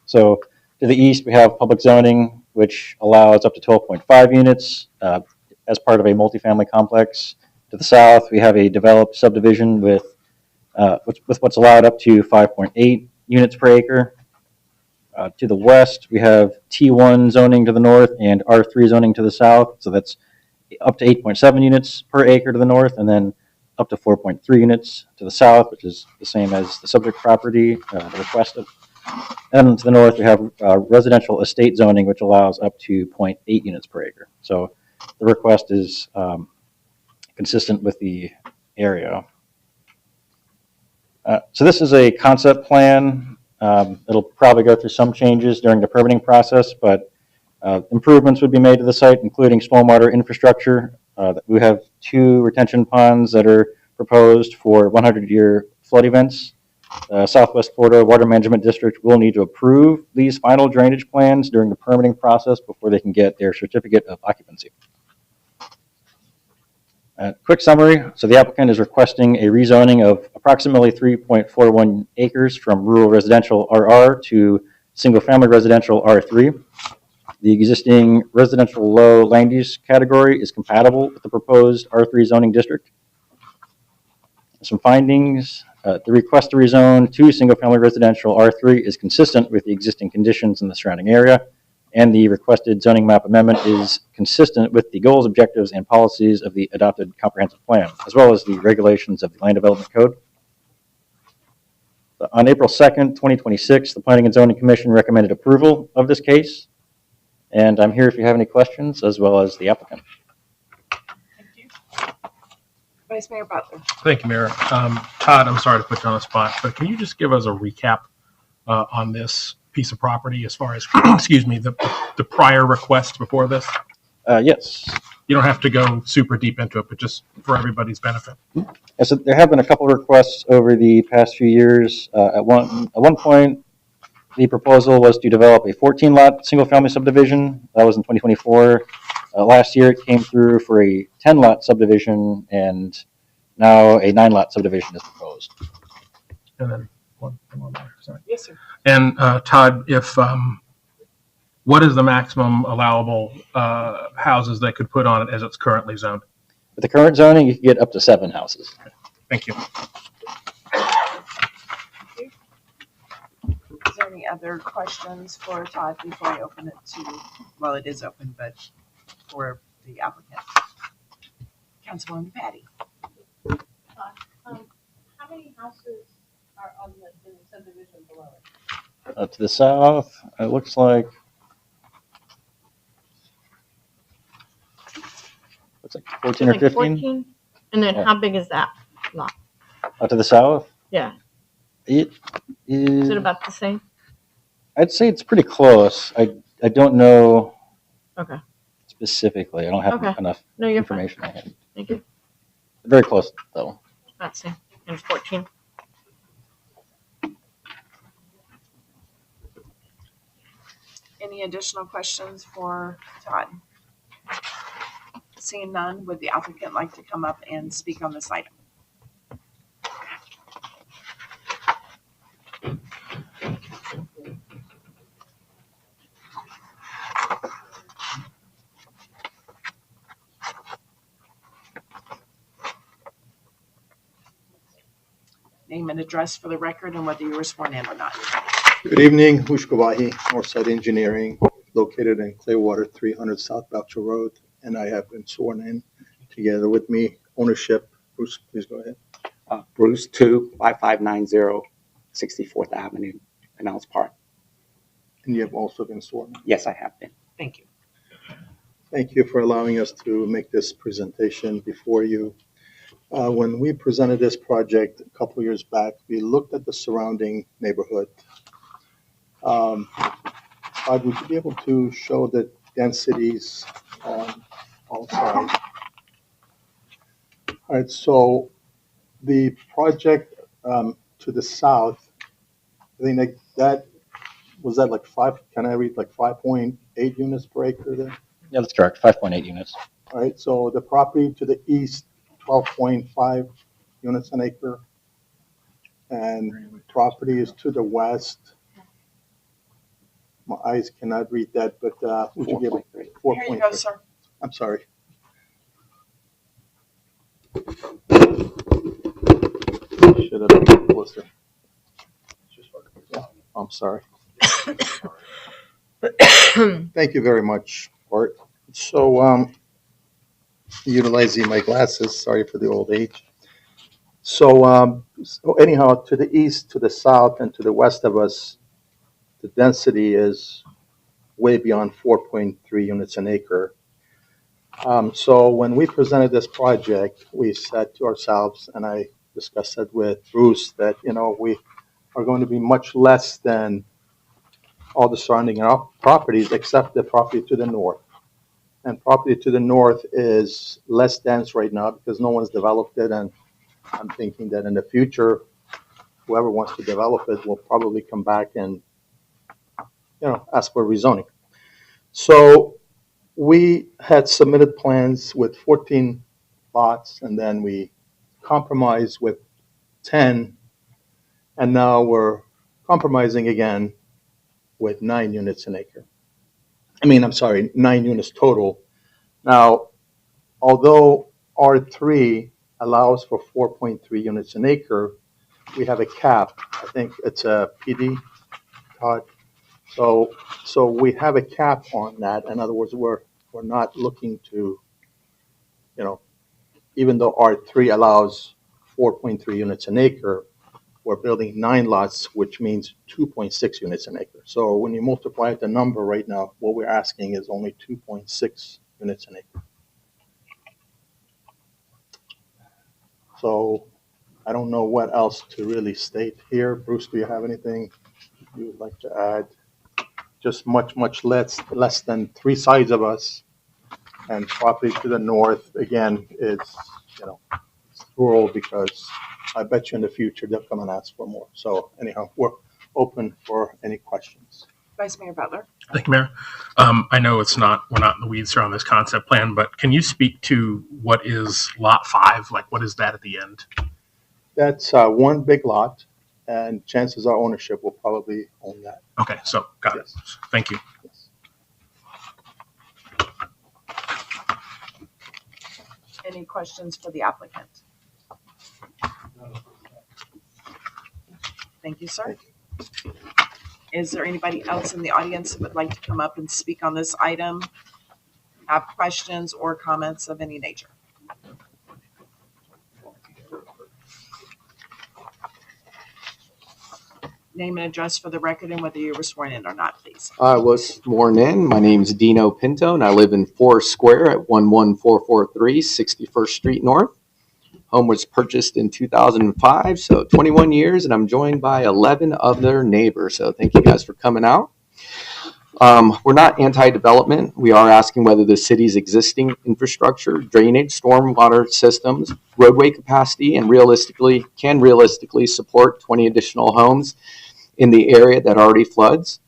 Speaker 21: So to the east, we have public zoning, which allows up to 12.5 units as part of a multifamily complex. To the south, we have a developed subdivision with what's allowed up to 5.8 units per acre. To the west, we have T1 zoning to the north and R3 zoning to the south. So that's up to 8.7 units per acre to the north, and then up to 4.3 units to the south, which is the same as the subject property, the requested. And to the north, we have residential estate zoning, which allows up to 0.8 units per acre. So the request is consistent with the area. So this is a concept plan. It'll probably go through some changes during the permitting process, but improvements would be made to the site, including stormwater infrastructure. We have 2 retention ponds that are proposed for 100-year flood events. Southwest Florida Water Management District will need to approve these final drainage plans during the permitting process before they can get their certificate of occupancy. Quick summary. So the applicant is requesting a rezoning of approximately 3.41 acres from rural residential RR to single-family residential R3. The existing residential low land use category is compatible with the proposed R3 zoning district. Some findings. The request to rezone to single-family residential R3 is consistent with the existing conditions in the surrounding area, and the requested zoning map amendment is consistent with the goals, objectives, and policies of the adopted comprehensive plan, as well as the regulations of the Land Development Code. On April 2nd, 2026, the Planning and Zoning Commission recommended approval of this case. And I'm here if you have any questions, as well as the applicant.
Speaker 16: Vice Mayor Butler.
Speaker 19: Thank you, Mayor. Todd, I'm sorry to put you on the spot, but can you just give us a recap on this piece of property as far as, excuse me, the prior request before this?
Speaker 21: Yes.
Speaker 19: You don't have to go super deep into it, but just for everybody's benefit.
Speaker 21: Yeah, so there have been a couple of requests over the past few years. At one point, the proposal was to develop a 14-lot single-family subdivision. That was in 2024. Last year, it came through for a 10-lot subdivision, and now a 9-lot subdivision is proposed.
Speaker 19: And then one more. Sorry.
Speaker 16: Yes, sir.
Speaker 19: And Todd, if what is the maximum allowable houses they could put on it as it's currently zoned?
Speaker 21: With the current zoning, you can get up to 7 houses.
Speaker 19: Thank you.
Speaker 16: Is there any other questions for Todd before I open it to, well, it is open, but for the applicant? Councilwoman Patty.
Speaker 1: How many houses are on the subdivision below it?
Speaker 21: To the south, it looks like 14 or 15.
Speaker 1: 14? And then
Speaker 21: Yeah.
Speaker 1: how big is that lot?
Speaker 21: To the south,
Speaker 1: Yeah.
Speaker 21: it
Speaker 1: Is
Speaker 21: is.
Speaker 1: it about the same?
Speaker 21: I'd say it's pretty close. I don't know
Speaker 1: Okay.
Speaker 21: specifically. I don't have
Speaker 1: Okay.
Speaker 21: enough
Speaker 1: No, you're fine.
Speaker 21: information. I have.
Speaker 1: Thank you.
Speaker 21: Very close though.
Speaker 1: About the same. And 14.
Speaker 16: Any additional questions for Todd? Seeing none, would the applicant like to come up and speak on this item? Name and address for the record and whether you were sworn in or not.
Speaker 6: Good evening, Hushkawahi, Northside Engineering, located in Clearwater, 300 South Belcher Road, and I have been sworn in. Together with me, ownership. Bruce, please go ahead.
Speaker 22: Bruce 25590 64th Avenue, Pinellas Park.
Speaker 6: And you have also been sworn in.
Speaker 22: Yes, I have been.
Speaker 16: Thank you.
Speaker 6: Thank you for allowing us to make this presentation before you. When we presented this project a couple years back, we looked at the surrounding neighborhood. Todd, would you be able to show the densities on all sides? All right, so the project to the south, I think that was that like 5.8 units per acre there?
Speaker 21: Yeah, that's correct. 5.8 units.
Speaker 6: All right, so the property to the east, 12.5 units an acre. And property is to the west. My eyes cannot read that, but would you give it 4.3?
Speaker 16: Here you go, sir.
Speaker 6: I'm sorry. Should have been closer. Yeah, I'm sorry. Thank you very much, Art. So, utilizing my glasses, sorry for the old age. So anyhow, to the east, to the south, and to the west of us, the density is way beyond 4.3 units an acre. So when we presented this project, we said to ourselves, and I discussed it with Bruce, that, we are going to be much less than all the surrounding properties except the property to the north. And property to the north is less dense right now because no one's developed it. And I'm thinking that in the future, whoever wants to develop it will probably come back and, ask for rezoning. So we had submitted plans with 14 lots, and then we compromised with 10, and now we're compromising again with 9 units an acre. 9 units total. Now, although R3 allows for 4.3 units an acre, we have a cap. I think it's a PD, Todd. So we have a cap on that. In other words, we're not looking to, even though R3 allows 4.3 units an acre,
Speaker 20: we're building 9 lots, which means 2.6 units an acre. So when you multiply the number right now, what we're asking is only 2.6 units an acre. So I don't know what else to really state here. Bruce, do you have anything you would like to add? Just much less than 3 sides of us, and property to the north, again, is, it's rural, because I bet you in the future they'll come and ask for more. So anyhow, we're open for any questions.
Speaker 16: Vice Mayor Butler.
Speaker 19: Thank you, Mayor. I know we're not in the weeds here on this concept plan, but can you speak to what is Lot 5? Like, what is that at the end?
Speaker 20: That's one big lot, and chances are ownership will probably own that.
Speaker 19: Okay, so got it. Thank you.
Speaker 16: Any questions for the applicant? Thank you, sir. Is there anybody else in the audience that would like to come up and speak on this item? Have questions or comments of any nature? Name and address for the record and whether you were sworn in or not, please.
Speaker 2: I was sworn in. My name's Dino Pinto, and I live in Forest Square at 11443 61st Street North. Home was purchased in 2005, so 21 years, and I'm joined by 11 other neighbors. So thank you guys for coming out. We're not anti-development. We are asking whether the city's existing infrastructure, drainage, stormwater systems, roadway capacity, and can realistically support 20 additional homes in the area that already floods.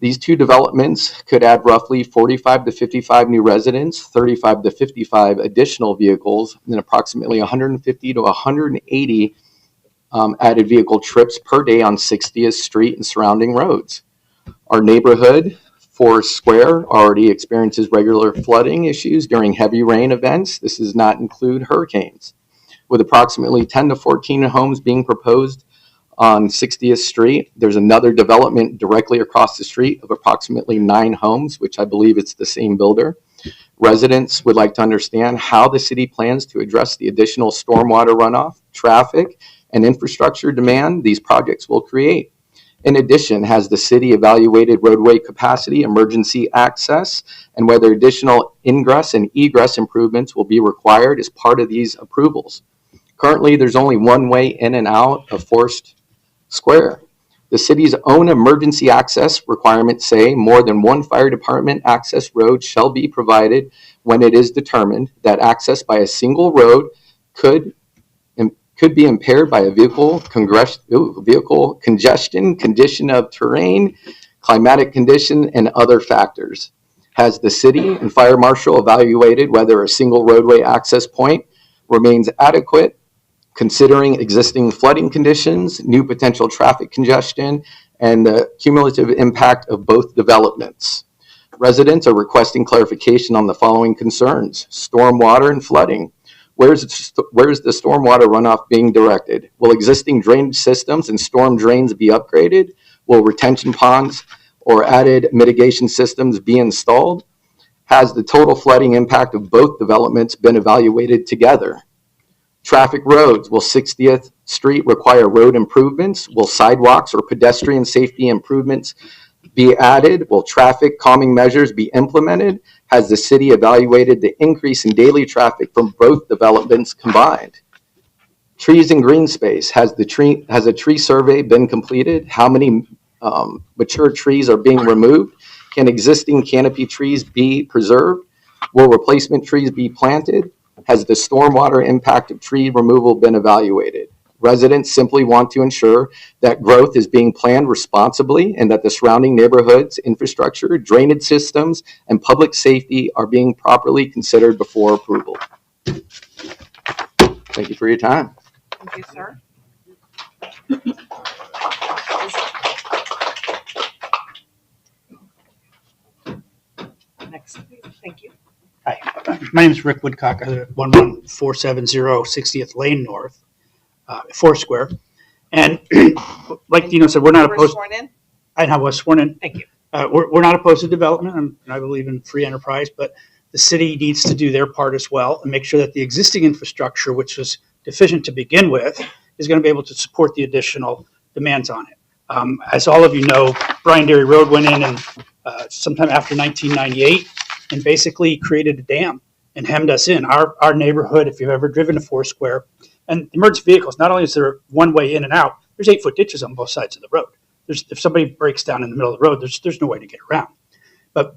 Speaker 2: These 2 developments could add roughly 45 to 55 new residents, 35 to 55 additional vehicles, and approximately 150 to 180 added vehicle trips per day on 60th Street and surrounding roads. Our neighborhood, Forest Square, already experiences regular flooding issues during heavy rain events. This does not include hurricanes. With approximately 10 to 14 homes being proposed on 60th Street, there's another development directly across the street of approximately 9 homes, which I believe it's the same builder. Residents would like to understand how the city plans to address the additional stormwater runoff, traffic, and infrastructure demand these projects will create. In addition, has the city evaluated roadway capacity, emergency access, and whether additional ingress and egress improvements will be required as part of these approvals? Currently, there's only one way in and out of Forest Square. The city's own emergency access requirements say more than one fire department access road shall be provided when it is determined that access by a single road could be impaired by a vehicle congestion, condition of terrain, climatic condition, and other factors. Has the city and fire marshal evaluated whether a single roadway access point remains adequate, considering existing flooding conditions, new potential traffic congestion, and the cumulative impact of both developments? Residents are requesting clarification on the following concerns: stormwater and flooding. Where's the stormwater runoff being directed? Will existing drainage systems and storm drains be upgraded? Will retention ponds or added mitigation systems be installed? Has the total flooding impact of both developments been evaluated together? Traffic roads. Will 60th Street require road improvements? Will sidewalks or pedestrian safety improvements be added? Will traffic calming measures be implemented? Has the city evaluated the increase in daily traffic from both developments combined? Trees and green space. Has a tree survey been completed? How many mature trees are being removed? Can existing canopy trees be preserved? Will replacement trees be planted? Has the stormwater impact of tree removal been evaluated? Residents simply want to ensure that growth is being planned responsibly and that the surrounding neighborhoods, infrastructure, drainage systems, and public safety are being properly considered before approval. Thank you for your time.
Speaker 16: Thank you, sir. Next, please. Thank you.
Speaker 3: Hi, my name is Rick Woodcock. I live at 11470 60th Lane North, Foursquare. And like Dino said, we're not opposed.
Speaker 16: Sworn in?
Speaker 3: I was sworn in.
Speaker 16: Thank you.
Speaker 3: We're not opposed to development, and I believe in free enterprise, but the city needs to do their part as well and make sure that the existing infrastructure, which was deficient to begin with, is going to be able to support the additional demands on it. As all of you know, Bryan Dairy Road went in and sometime after 1998 and basically created a dam and hemmed us in. Our neighborhood, if you've ever driven to Foursquare, and emergency vehicles, not only is there one way in and out, there's 8-foot ditches on both sides of the road. If somebody breaks down in the middle of the road, there's no way to get around. But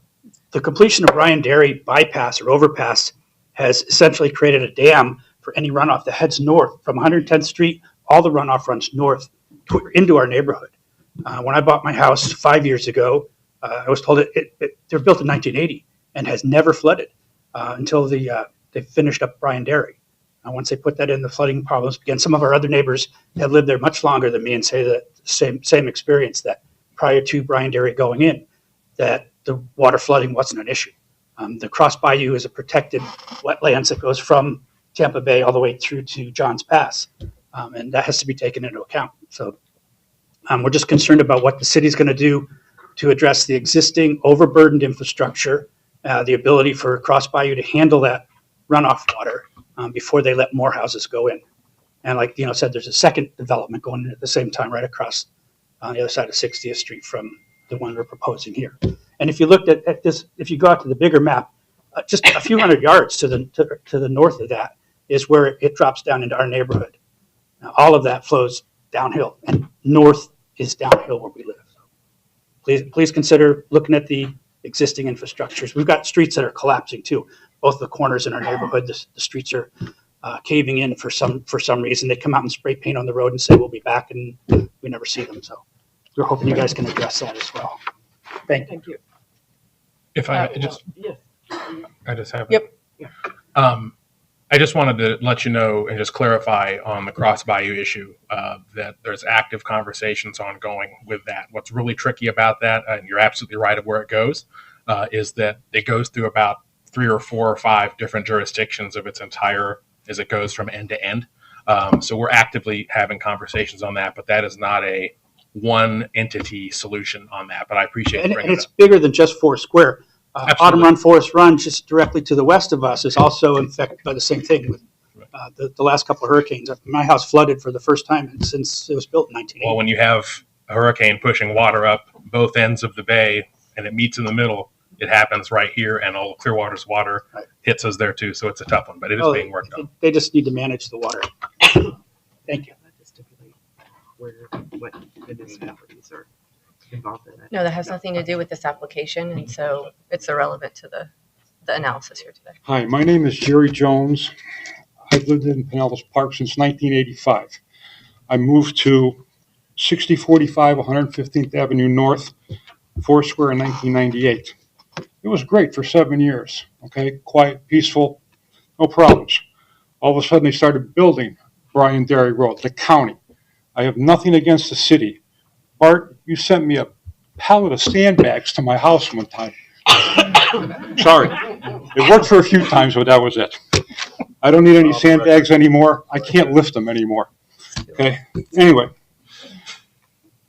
Speaker 3: the completion of Bryan Dairy bypass or overpass has essentially created a dam for any runoff that heads north from 110th Street. All the runoff runs north into our neighborhood. When I bought my house 5 years ago, I was told they were built in 1980 and has never flooded until they finished up Bryan Dairy. Once they put that in, the flooding problems began. Some of our other neighbors have lived there much longer than me and say the same experience, that prior to Bryan Dairy going in, that the water flooding wasn't an issue. The Cross Bayou is a protected wetlands that goes from Tampa Bay all the way through to Johns Pass, and that has to be taken into account. So we're just concerned about what the city's going to do to address the existing overburdened infrastructure, the ability for Cross Bayou to handle that runoff water before they let more houses go in. And like Dino said, there's a second development going in at the same time right across on the other side of 60th Street from the one we're proposing here. And if you looked at this, if you go out to the bigger map, just a few hundred yards to the north of that is where it drops down into our neighborhood. Now, all of that flows downhill, and north is downhill where we live. Please consider looking at the existing infrastructures. We've got streets that are collapsing too. Both the corners in our neighborhood, the streets are caving in for some reason. They come out and spray paint on the road and say we'll be back, and we never see them. So we're hoping you guys can address that as well. Thank you.
Speaker 19: If I just,
Speaker 16: Yes.
Speaker 19: I just have.
Speaker 16: Yep.
Speaker 19: I just wanted to let you know and just clarify on the Cross Bayou issue that there's active conversations ongoing with that. What's really tricky about that, and you're absolutely right of where it goes, is that it goes through about 3 or 4 or 5 different jurisdictions of its entire, as it goes from end to end. So we're actively having conversations on that, but that is not a one entity solution on that. But I appreciate it.
Speaker 3: And it's bigger than just Foursquare. Autumn Run, Forest Run, just directly to the west of us, is also infected by the same thing. With the last couple of hurricanes, my house flooded for the first time since it was built in 1980.
Speaker 19: Well, when you have a hurricane pushing water up both ends of the bay and it meets in the middle, it happens right here, and all Clearwater's water hits us there too. So it's a tough one, but it is being worked on.
Speaker 3: They just need to manage the water. Thank you.
Speaker 16: What municipalities are involved in it.
Speaker 18: No, that has nothing to do with this application, and so it's irrelevant to the analysis here today.
Speaker 4: Hi, my name is Jerry Jones. I've lived in Pinellas Park since 1985. I moved to 6045 115th Avenue North, Foursquare in 1998. It was great for 7 years, okay? Quiet, peaceful, no problems. All of a sudden, they started building Bryan Dairy Road, the county. I have nothing against the city. Bart, you sent me a pallet of sandbags to my house one time. Sorry. It worked for a few times, but that was it. I don't need any sandbags anymore. I can't lift them anymore. Okay. Anyway,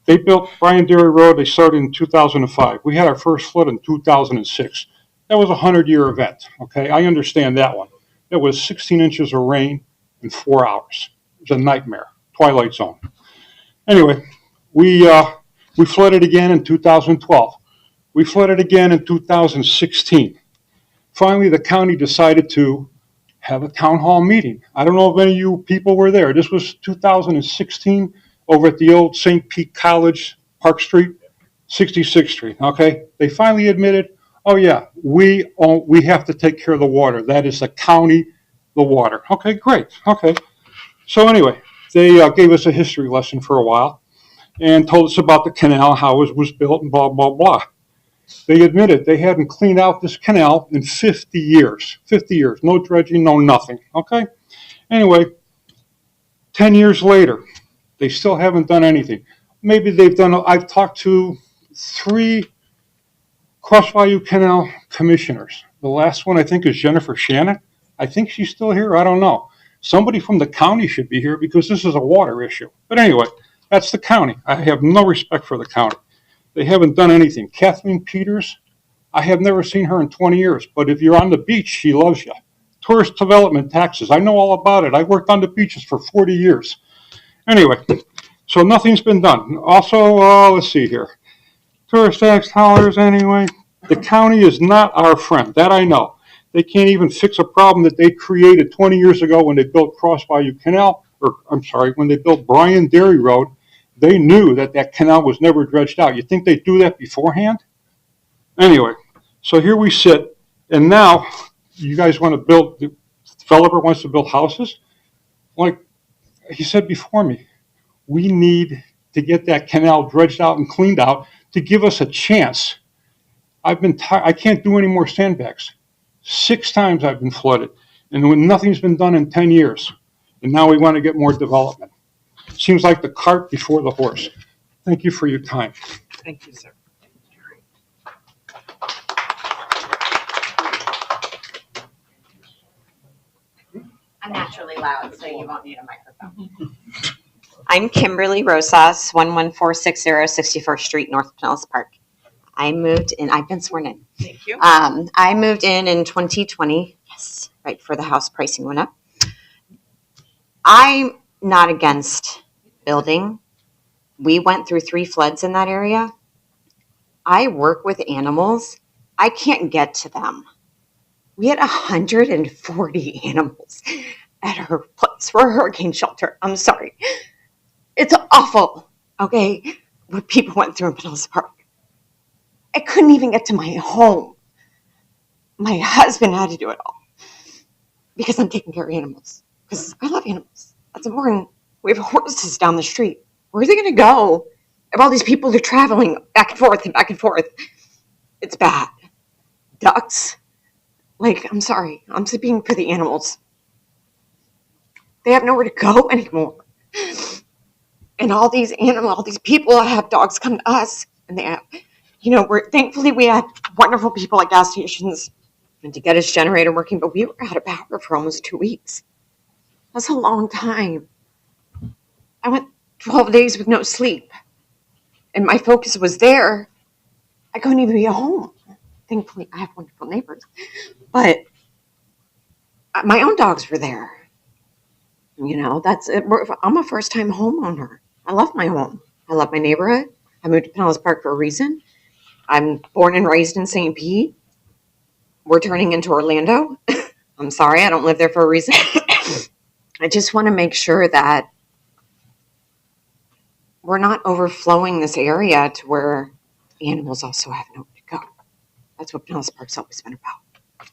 Speaker 4: they built Bryan Dairy Road. They started in 2005. We had our first flood in 2006. That was a 100-year event. Okay. I understand that one. It was 16 inches of rain in 4 hours. It was a nightmare. Twilight zone. Anyway, we flooded again in 2012. We flooded again in 2016. Finally, the county decided to have a town hall meeting. I don't know if any of you people were there. This was 2016 over at the old St. Pete College, Park Street, 66th Street, okay? They finally admitted, oh yeah, we have to take care of the water. That is the county, the water. Okay, great, okay. So anyway, they gave us a history lesson for a while and told us about the canal, how it was built, and blah, blah, blah. They admitted they hadn't cleaned out this canal in 50 years. 50 years. No dredging, no nothing. Okay? Anyway, 10 years later, they still haven't done anything. Maybe they've done, I've talked to 3 Cross Bayou Canal commissioners. The last one, I think, is Jennifer Shannon. I think she's still here. I don't know. Somebody from the county should be here because this is a water issue. But anyway, that's the county. I have no respect for the county. They haven't done anything. Kathleen Peters, I have never seen her in 20 years, but if you're on the beach, she loves you. Tourist development taxes, I know all about it. I worked on the beaches for 40 years. Anyway, so nothing's been done. Also, let's see here. Tourist tax dollars anyway. The county is not our friend. That I know. They can't even fix a problem that they created 20 years ago when they built Cross Bayou Canal, or I'm sorry, when they built Bryan Dairy Road. They knew that that canal was never dredged out. You think they'd do that beforehand? Anyway, so here we sit, and now you guys want to build, the developer wants to build houses? Like he said before me, we need to get that canal dredged out and cleaned out to give us a chance. I've been I can't do any more sandbags. 6 times I've been flooded, and when nothing's been done in 10 years, and now we want to get more development. Seems like the cart before the horse. Thank you for your time.
Speaker 16: Thank you, sir.
Speaker 18: I'm naturally loud, so you won't need a microphone. I'm Kimberly Rosas, 11460 61st Street, North Pinellas Park. I moved in, I've been sworn in.
Speaker 16: Thank you.
Speaker 18: I moved in 2020, yes, right before the house pricing went up. I'm not against building. We went through 3 floods in that area. I work with animals. I can't get to them. We had 140 animals at her place for a hurricane shelter. I'm sorry. It's awful, okay, what people went through in Pinellas Park. I couldn't even get to my home. My husband had to do it all because I'm taking care of animals, because I love animals. That's important. We have horses down the street. Where are they going to go if all these people are traveling back and forth and back and forth? It's bad. Ducks. Like, I'm sorry. I'm speaking for the animals. They have nowhere to go anymore. And all these animals, all these people have dogs come to us, and they have, thankfully we had wonderful people at gas stations and to get his generator working, but we were out of power for almost 2 weeks. That's a long time. I went 12 days with no sleep, and my focus was there. I couldn't even be at home. Thankfully, I have wonderful neighbors, but my own dogs were there. That's it. I'm a first-time homeowner. I love my home. I love my neighborhood. I moved to Pinellas Park for a reason. I'm born and raised in St. Pete. We're turning into Orlando. I'm sorry, I don't live there for a reason. I just want to make sure that we're not overflowing this area to where animals also have nowhere to go. That's what Pinellas Park's always been about.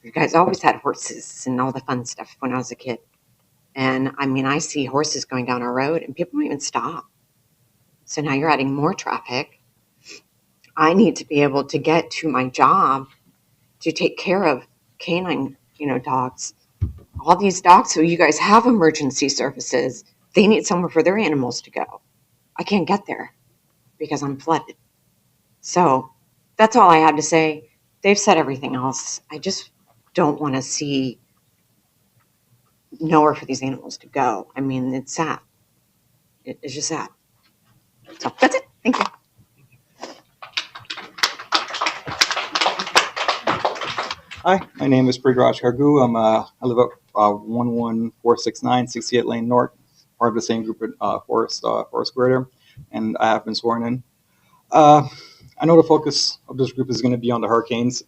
Speaker 18: You guys always had horses and all the fun stuff when I was a kid. And I see horses going down our road and people don't even stop. So now you're adding more traffic. I need to be able to get to my job to take care of canine, dogs. All these dogs, so you guys have emergency services. They need somewhere for their animals to go. I can't get there because I'm flooded. So that's all I had to say. They've said everything else. I just don't want to see nowhere for these animals to go. It's sad. It's just sad. So that's it. Thank you.
Speaker 7: Hi, my name is Prithviraj Kargu. I live at 11469 68 Lane North, part of the same group at Forest Square, and I have been sworn in. I know the focus of this group is going to be on the hurricanes.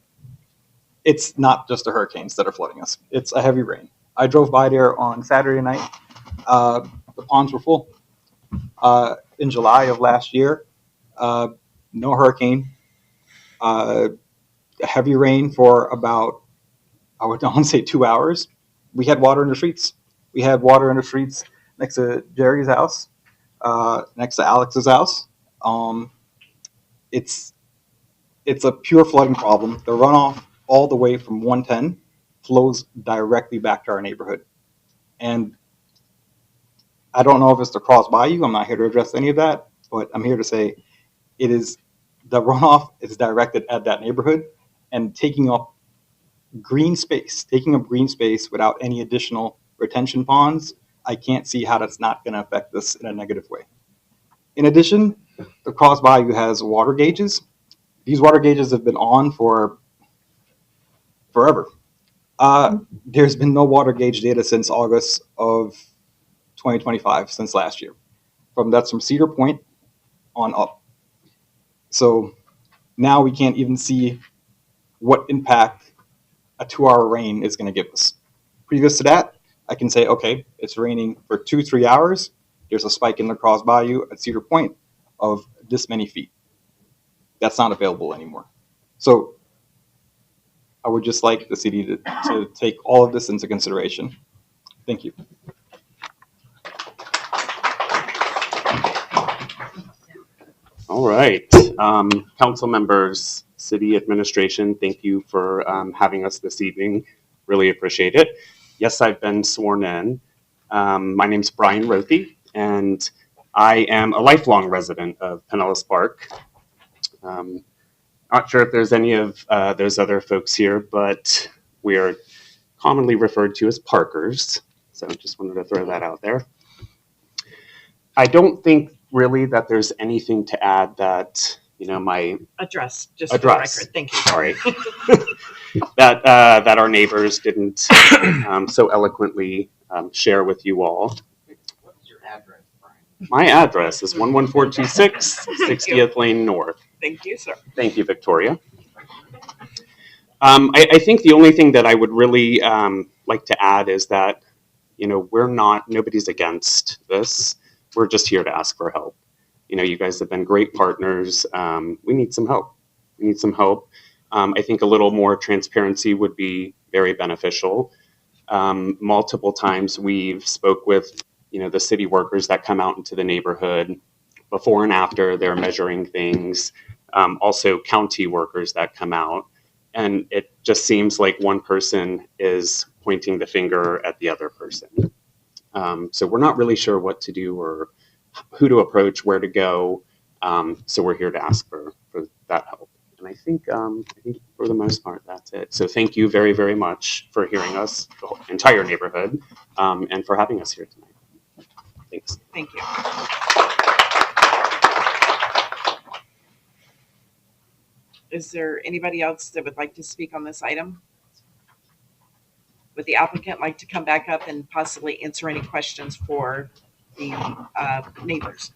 Speaker 7: It's not just the hurricanes that are flooding us. It's a heavy rain. I drove by there on Saturday night. The ponds were full. In July of last year, no hurricane. Heavy rain for about, I would want to say 2 hours. We had water in the streets. We had water in the streets next to Jerry's house, next to Alex's house. It's a pure flooding problem. The runoff all the way from 110 flows directly back to our neighborhood. And I don't know if it's the Cross Bayou. I'm not here to address any of that, but I'm here to say the runoff is directed at that neighborhood and taking up green space without any additional retention ponds. I can't see how that's not going to affect us in a negative way. In addition, the Cross Bayou has water gauges. These water gauges have been on for forever. There's been no water gauge data since August of 2025, since last year. That's from Cedar Point on up. So now we can't even see what impact a 2-hour rain is going to give us. Previous to that, I can say, okay, it's raining for 2-3 hours. There's a spike in La Crosse Bayou at Cedar Point of this many feet. That's not available anymore. So I would just like the city to take all of this into consideration. Thank you.
Speaker 8: All right. Council members, city administration, thank you for having us this evening. Really appreciate it. Yes, I've been sworn in. My name's Brian Rothy, and I am a lifelong resident of Pinellas Park. Not sure if there's any of those other folks here, but we are commonly referred to as Parkers. So just wanted to throw that out there. I don't think really that there's anything to add that, my
Speaker 16: Address, just
Speaker 8: address.
Speaker 16: for the record. Thank you.
Speaker 8: Sorry. that our neighbors didn't so eloquently share with you all.
Speaker 16: What's your address, Brian?
Speaker 8: My address is 11426 60th Lane North.
Speaker 16: Thank you, sir.
Speaker 8: Thank you, Victoria. I think the only thing that I would really like to add is that, nobody's against this. We're just here to ask for help. You guys have been great partners. We need some help. I think a little more transparency would be very beneficial. Multiple times we've spoke with, the city workers that come out into the neighborhood before and after they're measuring things. Also county workers that come out. And it just seems like one person is pointing the finger at the other person. So we're not really sure what to do or who to approach, where to go. So we're here to ask for that help. And I think for the most part, that's it. So thank you very, very much for hearing us, the whole entire neighborhood, and for having us here tonight. Thanks.
Speaker 16: Thank you. Is there anybody else that would like to speak on this item? Would the applicant like to come back up and possibly answer any questions for the neighbors?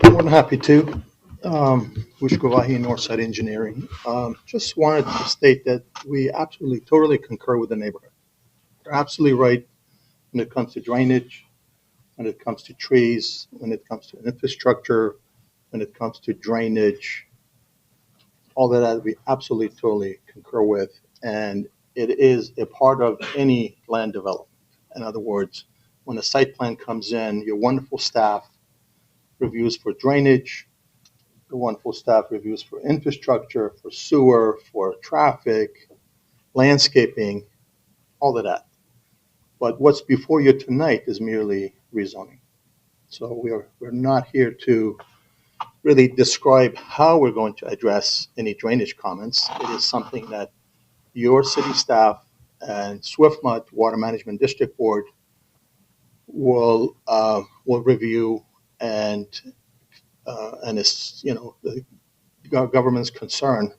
Speaker 20: More than happy to. Wishkovahi Northside Engineering. Just wanted to state that we absolutely, totally concur with the neighborhood. They're absolutely right when it comes to drainage, when it comes to trees, when it comes to infrastructure, when it comes to drainage. All of that we absolutely, totally concur with. And it is a part of any land development. In other words, when a site plan comes in, your wonderful staff reviews for drainage, the wonderful staff reviews for infrastructure, for sewer, for traffic, landscaping, all of that. But what's before you tonight is merely rezoning. So we're not here to really describe how we're going to address any drainage comments. It is something that your city staff and Swiftmud Water Management District Board will review and it's the government's concern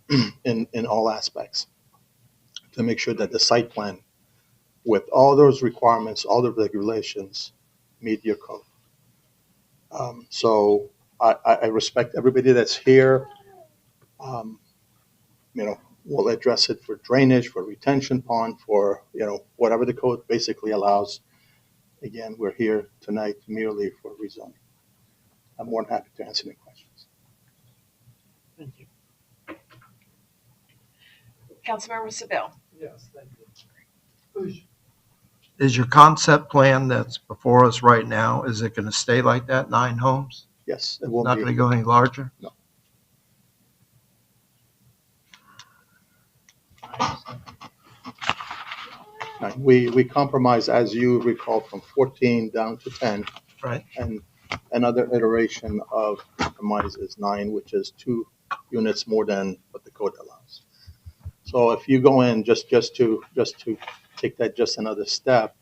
Speaker 20: in all aspects to make sure that the site plan with all those requirements, all the regulations meet your code. So I respect everybody that's here. We'll address it for drainage, for retention pond, for whatever the code basically allows. Again, we're here tonight merely for rezoning. I'm more than happy to answer any questions.
Speaker 16: Thank you. Councilmember Seville.
Speaker 6: Yes, thank you. Is your concept plan that's before us right now, is it going to stay like that, 9 homes?
Speaker 20: Yes, it will
Speaker 6: Not
Speaker 20: be.
Speaker 6: going to go any larger?
Speaker 20: No. Right. We compromise, as you recall, from 14 down to 10.
Speaker 6: Right.
Speaker 20: And another iteration of compromise is 9, which is 2 units more than what the code allows. So if you go in just to take that just another step,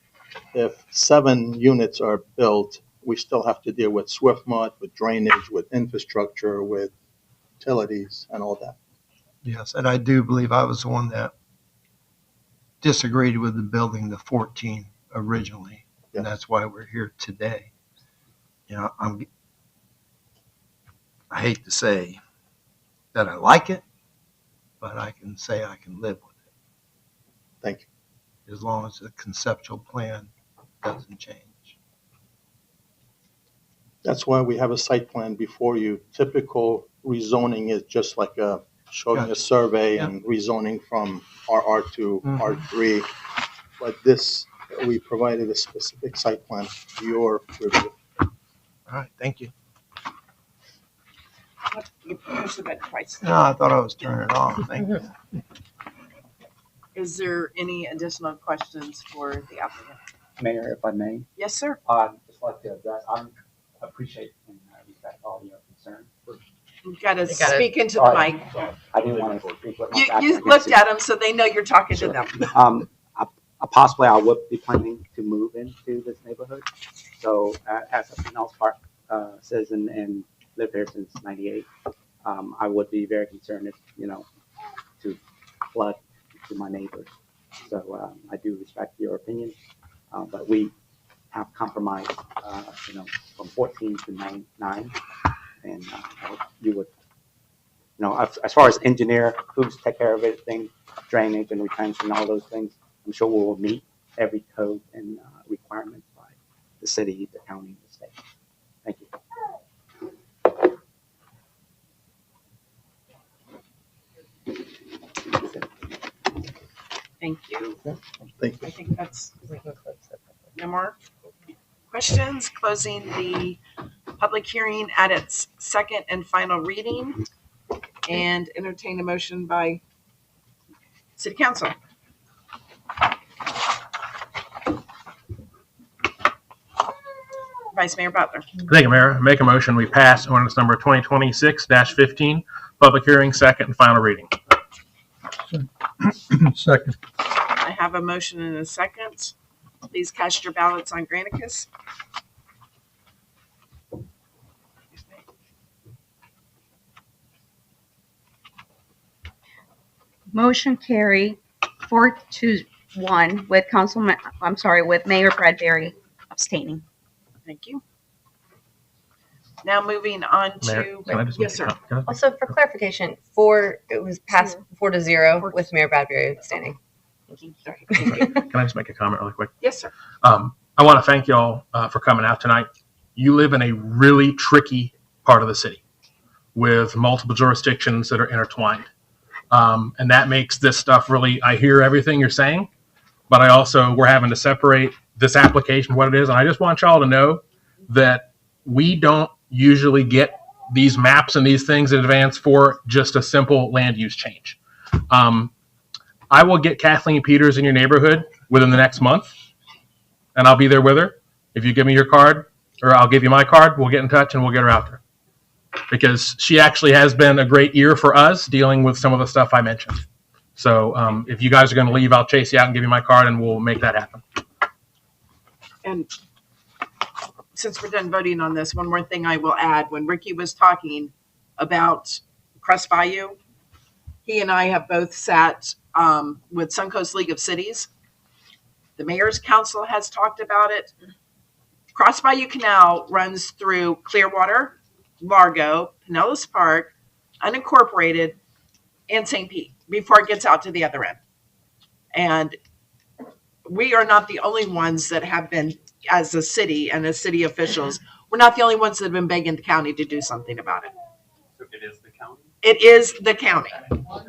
Speaker 20: if 7 units are built, we still have to deal with Swiftmud, with drainage, with infrastructure, with utilities and all that.
Speaker 6: Yes, and I do believe I was the one that disagreed with the building the 14 originally, and that's why we're here today. You know, I hate to say that I like it, but I can say I can live with it.
Speaker 20: Thank
Speaker 6: you. As long as the conceptual plan doesn't change.
Speaker 20: That's why we have a site plan before you. Typical rezoning is just like showing a survey and rezoning from RR to R3. But this, we provided a specific site plan for your review.
Speaker 6: All right, thank you.
Speaker 16: You pushed the button twice.
Speaker 6: No, I thought I was turning it off. Thank you.
Speaker 16: Is there any additional questions for the applicant?
Speaker 22: Mayor, if I may,
Speaker 16: Yes, sir.
Speaker 22: just like to address, I appreciate and respect all your concerns.
Speaker 16: You've got to speak into the mic.
Speaker 22: I didn't want to speak with my back
Speaker 16: You
Speaker 22: against
Speaker 16: looked
Speaker 22: you.
Speaker 16: at them so they know you're talking to them.
Speaker 22: Possibly I would be planning to move into this neighborhood. So as a Pinellas Park citizen and lived here since '98, I would be very concerned if, to flood to my neighbors. So I do respect your opinion, but we have compromised, from 14 to 9, and I hope you would, as far as engineer, who's take care of everything, drainage and retention, all those things, I'm sure we will meet every code and requirements by the city, the county, and the state. Thank you.
Speaker 16: Thank you.
Speaker 20: Thank you.
Speaker 16: I think that's, no more questions. Closing the public hearing at its second and final reading, and entertain a motion by City Council. Vice Mayor Butler.
Speaker 19: Thank you, Mayor. Make a motion, we pass ordinance number 2026-15, public hearing, second and final reading.
Speaker 4: Second.
Speaker 16: I have a motion and a second. Please cast your ballots on Granicus.
Speaker 17: Motion carry 4-1 with with Mayor Bradbury abstaining.
Speaker 16: Thank you. Now moving on
Speaker 19: Mayor,
Speaker 16: to,
Speaker 19: can I just
Speaker 16: yes, sir.
Speaker 18: Also, for clarification, it was passed 4-0 with Mayor Bradbury abstaining. Thank you. Sorry.
Speaker 19: Can I just make a comment really quick?
Speaker 16: Yes, sir.
Speaker 19: I want to thank y'all for coming out tonight. You live in a really tricky part of the city with multiple jurisdictions that are intertwined. And that makes this stuff really, I hear everything you're saying, but we're having to separate this application, what it is. And I just want y'all to know that we don't usually get these maps and these things in advance for just a simple land use change. I will get Kathleen Peters in your neighborhood within the next month, and I'll be there with her. If you give me your card, or I'll give you my card, we'll get in touch and we'll get her out there. Because she actually has been a great ear for us dealing with some of the stuff I mentioned. So if you guys are going to leave, I'll chase you out and give you my card, and we'll make that happen.
Speaker 16: And since we're done voting on this, one more thing I will add. When Ricky was talking about Crest Bayou, he and I have both sat with Suncoast League of Cities. The Mayor's Council has talked about it. Cross Bayou Canal runs through Clearwater, Largo, Pinellas Park, unincorporated, and St. Pete before it gets out to the other end. And we are not the only ones that have been, as a city and as city officials, we're not the only ones that have been begging the county to do something about it.
Speaker 3: So it is the county?
Speaker 16: It is the county.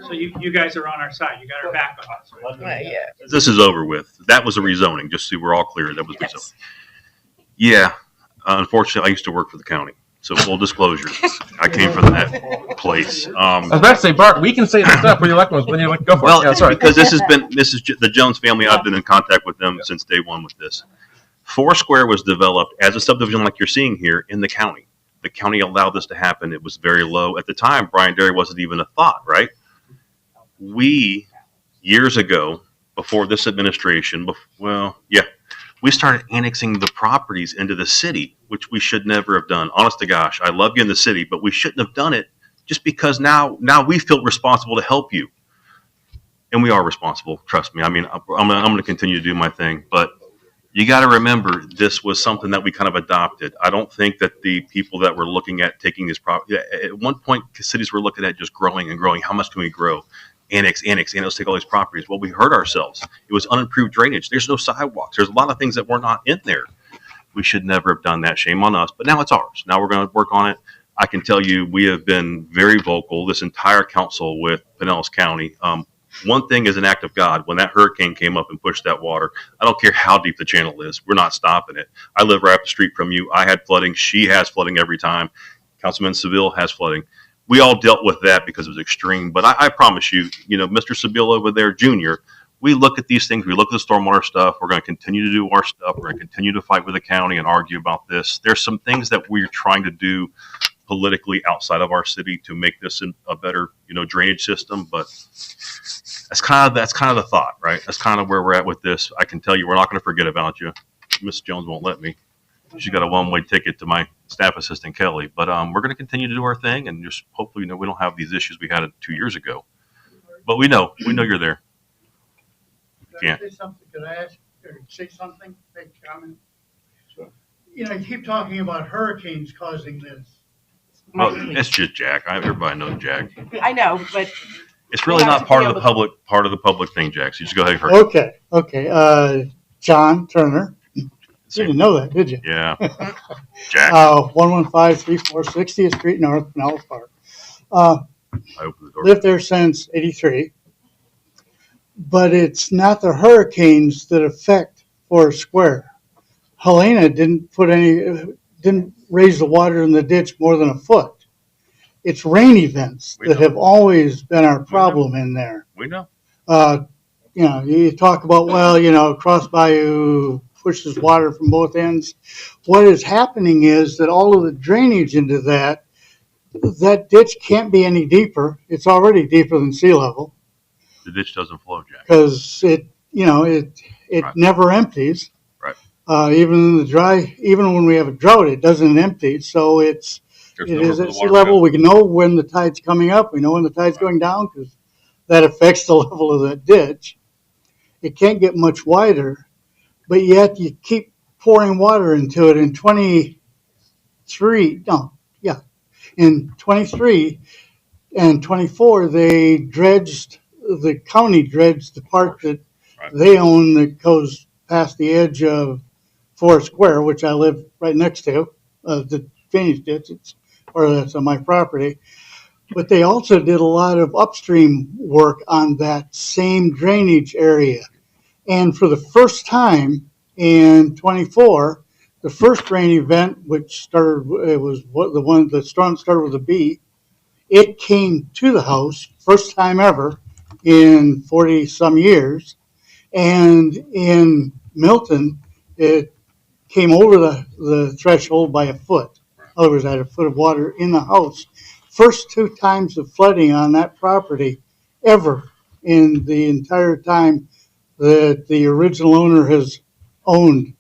Speaker 3: So you guys are on our side. You got our back on us. Right?
Speaker 16: Yeah.
Speaker 9: This is over with. That was a rezoning, just so we're all clear. That was
Speaker 16: Yes.
Speaker 9: rezoning. Yeah, unfortunately, I used to work for the county. So full disclosure, I came from that place.
Speaker 19: I was about to say, Bart, we can say the stuff when you elect ones, when you go for
Speaker 9: Well,
Speaker 19: it. Yeah,
Speaker 9: it's
Speaker 19: sorry.
Speaker 9: because this is the Jones family. I've been in contact with them since day one with this. Foursquare was developed as a subdivision like you're seeing here in the county. The county allowed this to happen. It was very low. At the time, Brian Dairy wasn't even a thought, right? We, years ago, before this administration, we started annexing the properties into the city, which we should never have done. Honest to gosh, I love you in the city, but we shouldn't have done it just because now we feel responsible to help you. And we are responsible, trust me. I mean, I'm going to continue to do my thing, but you got to remember this was something that we kind of adopted. I don't think that the people that were looking at taking this property, at one point, cities were looking at just growing and growing. How much can we grow? Annex, take all these properties. Well, we hurt ourselves. It was unimproved drainage. There's no sidewalks. There's a lot of things that were not in there. We should never have done that. Shame on us. But now it's ours. Now we're going to work on it. I can tell you we have been very vocal, this entire council with Pinellas County. One thing is an act of God. When that hurricane came up and pushed that water, I don't care how deep the channel is. We're not stopping it. I live right up the street from you. I had flooding. She has flooding every time. Councilman Seville has flooding. We all dealt with that because it was extreme. But I promise you, Mr. Seville over there, Jr., we look at these things. We look at the stormwater stuff. We're going to continue to do our stuff. We're going to continue to fight with the county and argue about this. There's some things that we're trying to do politically outside of our city to make this a better, drainage system. But that's kind of the thought, right? That's kind of where we're at with this. I can tell you, we're not going to forget about you. Miss Jones won't let me. She got a one-way ticket to my staff assistant, Kelly. But we're going to continue to do our thing, and just hopefully, we don't have these issues we had 2 years ago. But we know you're there.
Speaker 10: Could I say something? Could I ask or say something? Make a comment? Sure. You keep talking about hurricanes causing this.
Speaker 9: Oh, it's just Jack. Everybody knows Jack.
Speaker 16: I know, but
Speaker 9: it's really not part of the public thing, Jack. So you just go ahead and hurt.
Speaker 10: Okay. John Turner. You didn't know that, did you?
Speaker 9: Yeah. Jack.
Speaker 10: 115 60th Street North, Pinellas Park. Lived there since '83. But it's not the hurricanes that affect Forest Square. Helena didn't raise the water in the ditch more than a foot. It's rain events that have always been our problem in there.
Speaker 9: We know.
Speaker 10: You talk about, Cross Bayou pushes water from both ends. What is happening is that all of the drainage into that ditch can't be any deeper. It's already deeper than sea level.
Speaker 9: The ditch doesn't flow, Jack.
Speaker 10: Because it never empties.
Speaker 9: Right.
Speaker 10: Even when we have a drought, it doesn't empty. So it is at sea level. We can know when the tide's coming up. We know when the tide's going down because that affects the level of that ditch. It can't get much wider, but yet you keep pouring water into it. In 23 and 24, the county dredged the part that they own that goes past the edge of Forest Square, which I live right next to, the drainage ditch, that's on my property. But they also did a lot of upstream work on that same drainage area. And for the first time in 24, the first rain event, which started, the storm started with a B, it came to the house, first time ever in 40 some years. And in Milton, it came over the threshold by a foot. In other words, I had a foot of water in the house. First 2 times of flooding on that property ever in the entire time that the original owner has owned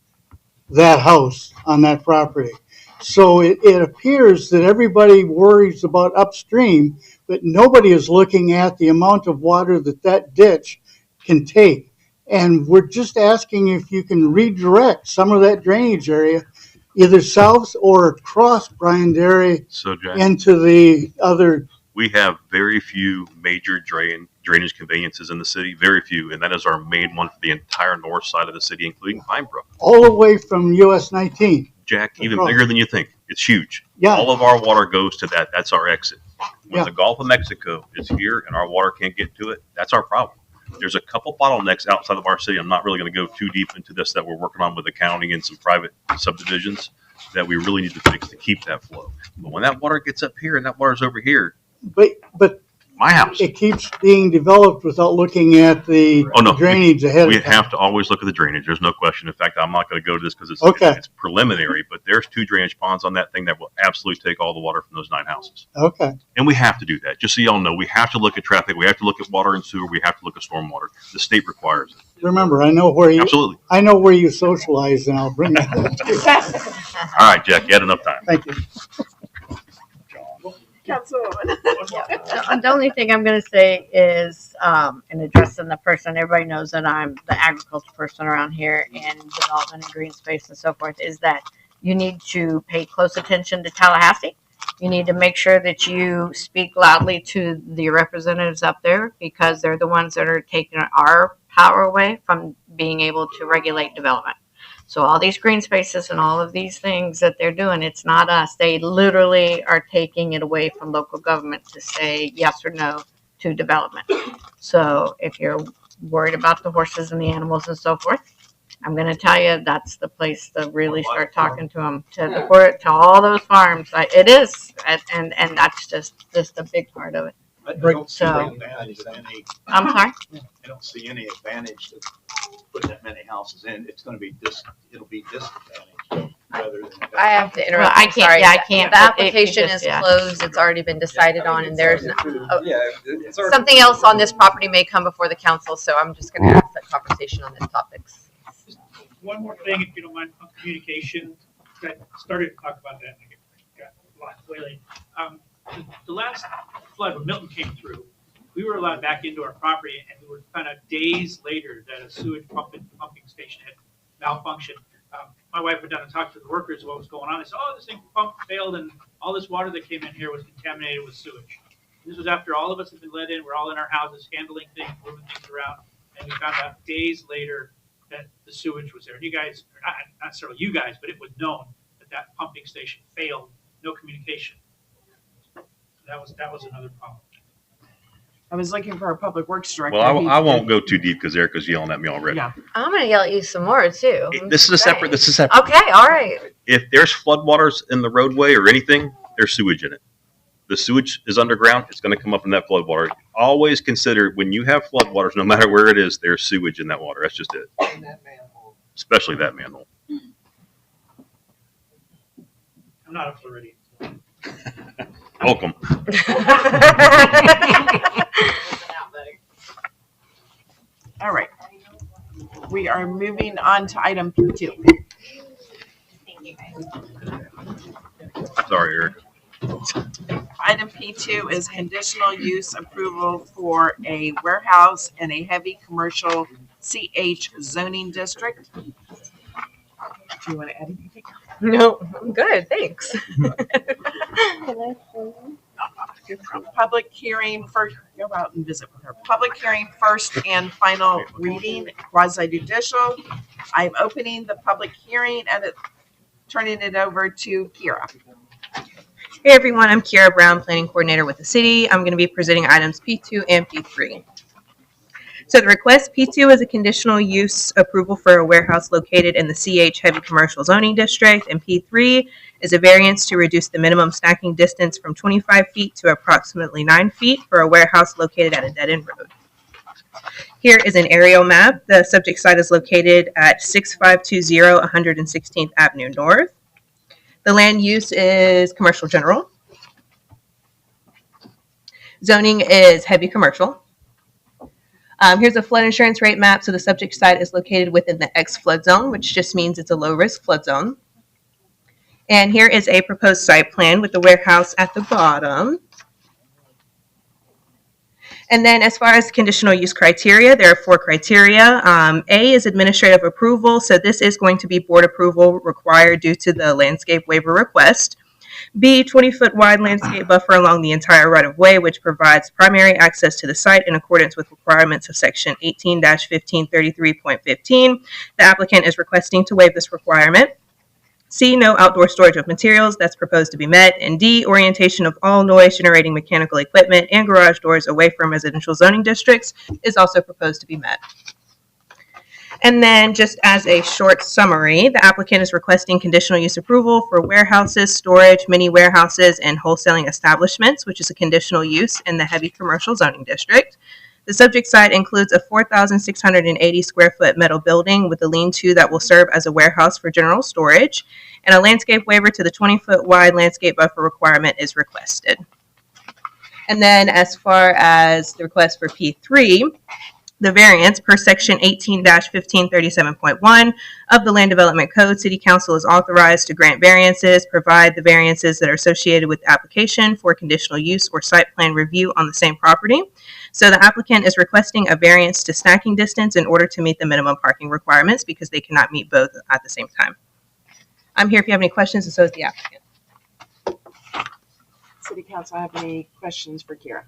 Speaker 10: that house on that property. So it appears that everybody worries about upstream, but nobody is looking at the amount of water that ditch can take. And we're just asking if you can redirect some of that drainage area, either south or across Brian Dairy into the other.
Speaker 9: We have very few major drainage conveyances in the city, very few, and that is our main one for the entire north side of the city, including Pine Brook.
Speaker 10: All the way from US 19.
Speaker 9: Jack, even bigger than you think. It's huge.
Speaker 10: Yeah.
Speaker 9: All of our water goes to that. That's our exit. When the Gulf of Mexico is here and our water can't get to it, that's our problem. There's a couple bottlenecks outside of our city. I'm not really going to go too deep into this that we're working on with the county and some private subdivisions that we really need to fix to keep that flow. But when that water gets up here and that water's over here,
Speaker 10: but
Speaker 9: my house,
Speaker 10: it keeps being developed without looking at the drainage ahead of time.
Speaker 9: We have to always look at the drainage. There's no question. In fact, I'm not going to go to this because it's preliminary, but there's 2 drainage ponds on that thing that will absolutely take all the water from those 9 houses.
Speaker 10: Okay.
Speaker 9: And we have to do that. Just so y'all know, we have to look at traffic. We have to look at water and sewer. We have to look at stormwater. The state requires it.
Speaker 10: Remember, I know where you socialize, and I'll bring that up to you.
Speaker 9: All right, Jack, you had enough time.
Speaker 10: Thank you.
Speaker 16: Councilwoman.
Speaker 11: The only thing I'm going to say is, in addressing the person, everybody knows that I'm the agriculture person around here and development and green space and so forth, is that you need to pay close attention to Tallahassee. You need to make sure that you speak loudly to the representatives up there because they're the ones that are taking our power away from being able to regulate development. So all these green spaces and all of these things that they're doing, it's not us. They literally are taking it away from local government to say yes or no to development. So if you're worried about the horses and the animals and so forth, I'm going to tell you that's the place to really start talking to them, to all those farms. It is, and that's just a big part of it.
Speaker 12: I don't see
Speaker 11: So-
Speaker 12: any advantage of any.
Speaker 11: I'm sorry?
Speaker 12: I don't see any advantage to putting that many houses in. It's gonna be it'll be disadvantaged rather than.
Speaker 18: I have to interrupt.
Speaker 11: I
Speaker 18: I'm
Speaker 11: can't-
Speaker 18: sorry.
Speaker 11: yeah, I can't,
Speaker 18: The
Speaker 11: but if you
Speaker 18: application
Speaker 11: just-
Speaker 18: is
Speaker 11: yeah.
Speaker 18: closed. It's already been decided on, and there's
Speaker 7: It's already-
Speaker 18: something else on this property may come before the council. So I'm just going to ask that conversation on this topic.
Speaker 3: One more thing, if you don't mind, on communication. I started to talk about that and I got lost way late. The last flood when Milton came through, we were allowed back into our property and we were found out days later that a sewage pumping station had malfunctioned. My wife went down and talked to the workers what was going on. They said, oh, this thing pump failed and all this water that came in here was contaminated with sewage. This was after all of us had been let in. We're all in our houses handling things, moving things around. And we found out days later that the sewage was there. And you guys, or not necessarily you guys, but it was known that that pumping station failed. No communication. So that was another problem.
Speaker 16: I was looking for a public works director.
Speaker 9: Well, I won't go too deep because Erica's yelling at me already.
Speaker 16: Yeah.
Speaker 18: I'm going to yell at you some more too.
Speaker 9: This is a separate. This is separate.
Speaker 18: Okay, all right.
Speaker 9: If there's floodwaters in the roadway or anything, there's sewage in it. The sewage is underground. It's going to come up in that floodwater. Always consider when you have floodwaters, no matter where it is, there's sewage in that water. That's just it. Especially that manhole.
Speaker 3: I'm not a Floridian.
Speaker 9: Welcome.
Speaker 16: All right. We are moving on to item P2.
Speaker 9: Sorry, Erica.
Speaker 16: Item P2 is conditional use approval for a warehouse in a heavy commercial CH zoning district. Do you want to add anything?
Speaker 18: No, I'm good. Thanks.
Speaker 16: Public hearing first, go out and visit with her. Public hearing first and final reading, quasi judicial. I'm opening the public hearing and turning it over to Kira.
Speaker 23: Hey everyone, I'm Kira Brown, Planning Coordinator with the city. I'm going to be presenting items P2 and P3. So the request P2 is a conditional use approval for a warehouse located in the CH Heavy Commercial Zoning District, and P3 is a variance to reduce the minimum stacking distance from 25 feet to approximately 9 feet for a warehouse located at a dead-end road. Here is an aerial map. The subject site is located at 6520 116th Avenue North. The land use is commercial general. Zoning is heavy commercial. Here's a flood insurance rate map. So the subject site is located within the X flood zone, which just means it's a low risk flood zone. And here is a proposed site plan with the warehouse at the bottom. And then as far as conditional use criteria, there are 4 criteria. A is administrative approval. So this is going to be board approval required due to the landscape waiver request. B, 20-foot wide landscape buffer along the entire right-of-way, which provides primary access to the site in accordance with requirements of Section 18-1533.15. The applicant is requesting to waive this requirement. C, no outdoor storage of materials, that's proposed to be met. And D, orientation of all noise-generating mechanical equipment and garage doors away from residential zoning districts is also proposed to be met. And then just as a short summary, the applicant is requesting conditional use approval for warehouses, storage, mini warehouses, and wholesaling establishments, which is a conditional use in the heavy commercial zoning district. The subject site includes a 4,680 square foot metal building with a lean-to that will serve as a warehouse for general storage, and a landscape waiver to the 20-foot wide landscape buffer requirement is requested. And then as far as the request for P3, The variance per section 18-1537.1 of the Land Development Code, City Council is authorized to grant variances, provide the variances that are associated with the application for conditional use or site plan review on the same property. So the applicant is requesting a variance to stacking distance in order to meet the minimum parking requirements because they cannot meet both at the same time. I'm here if you have any questions, and so is the applicant.
Speaker 16: City Council have any questions for Kira?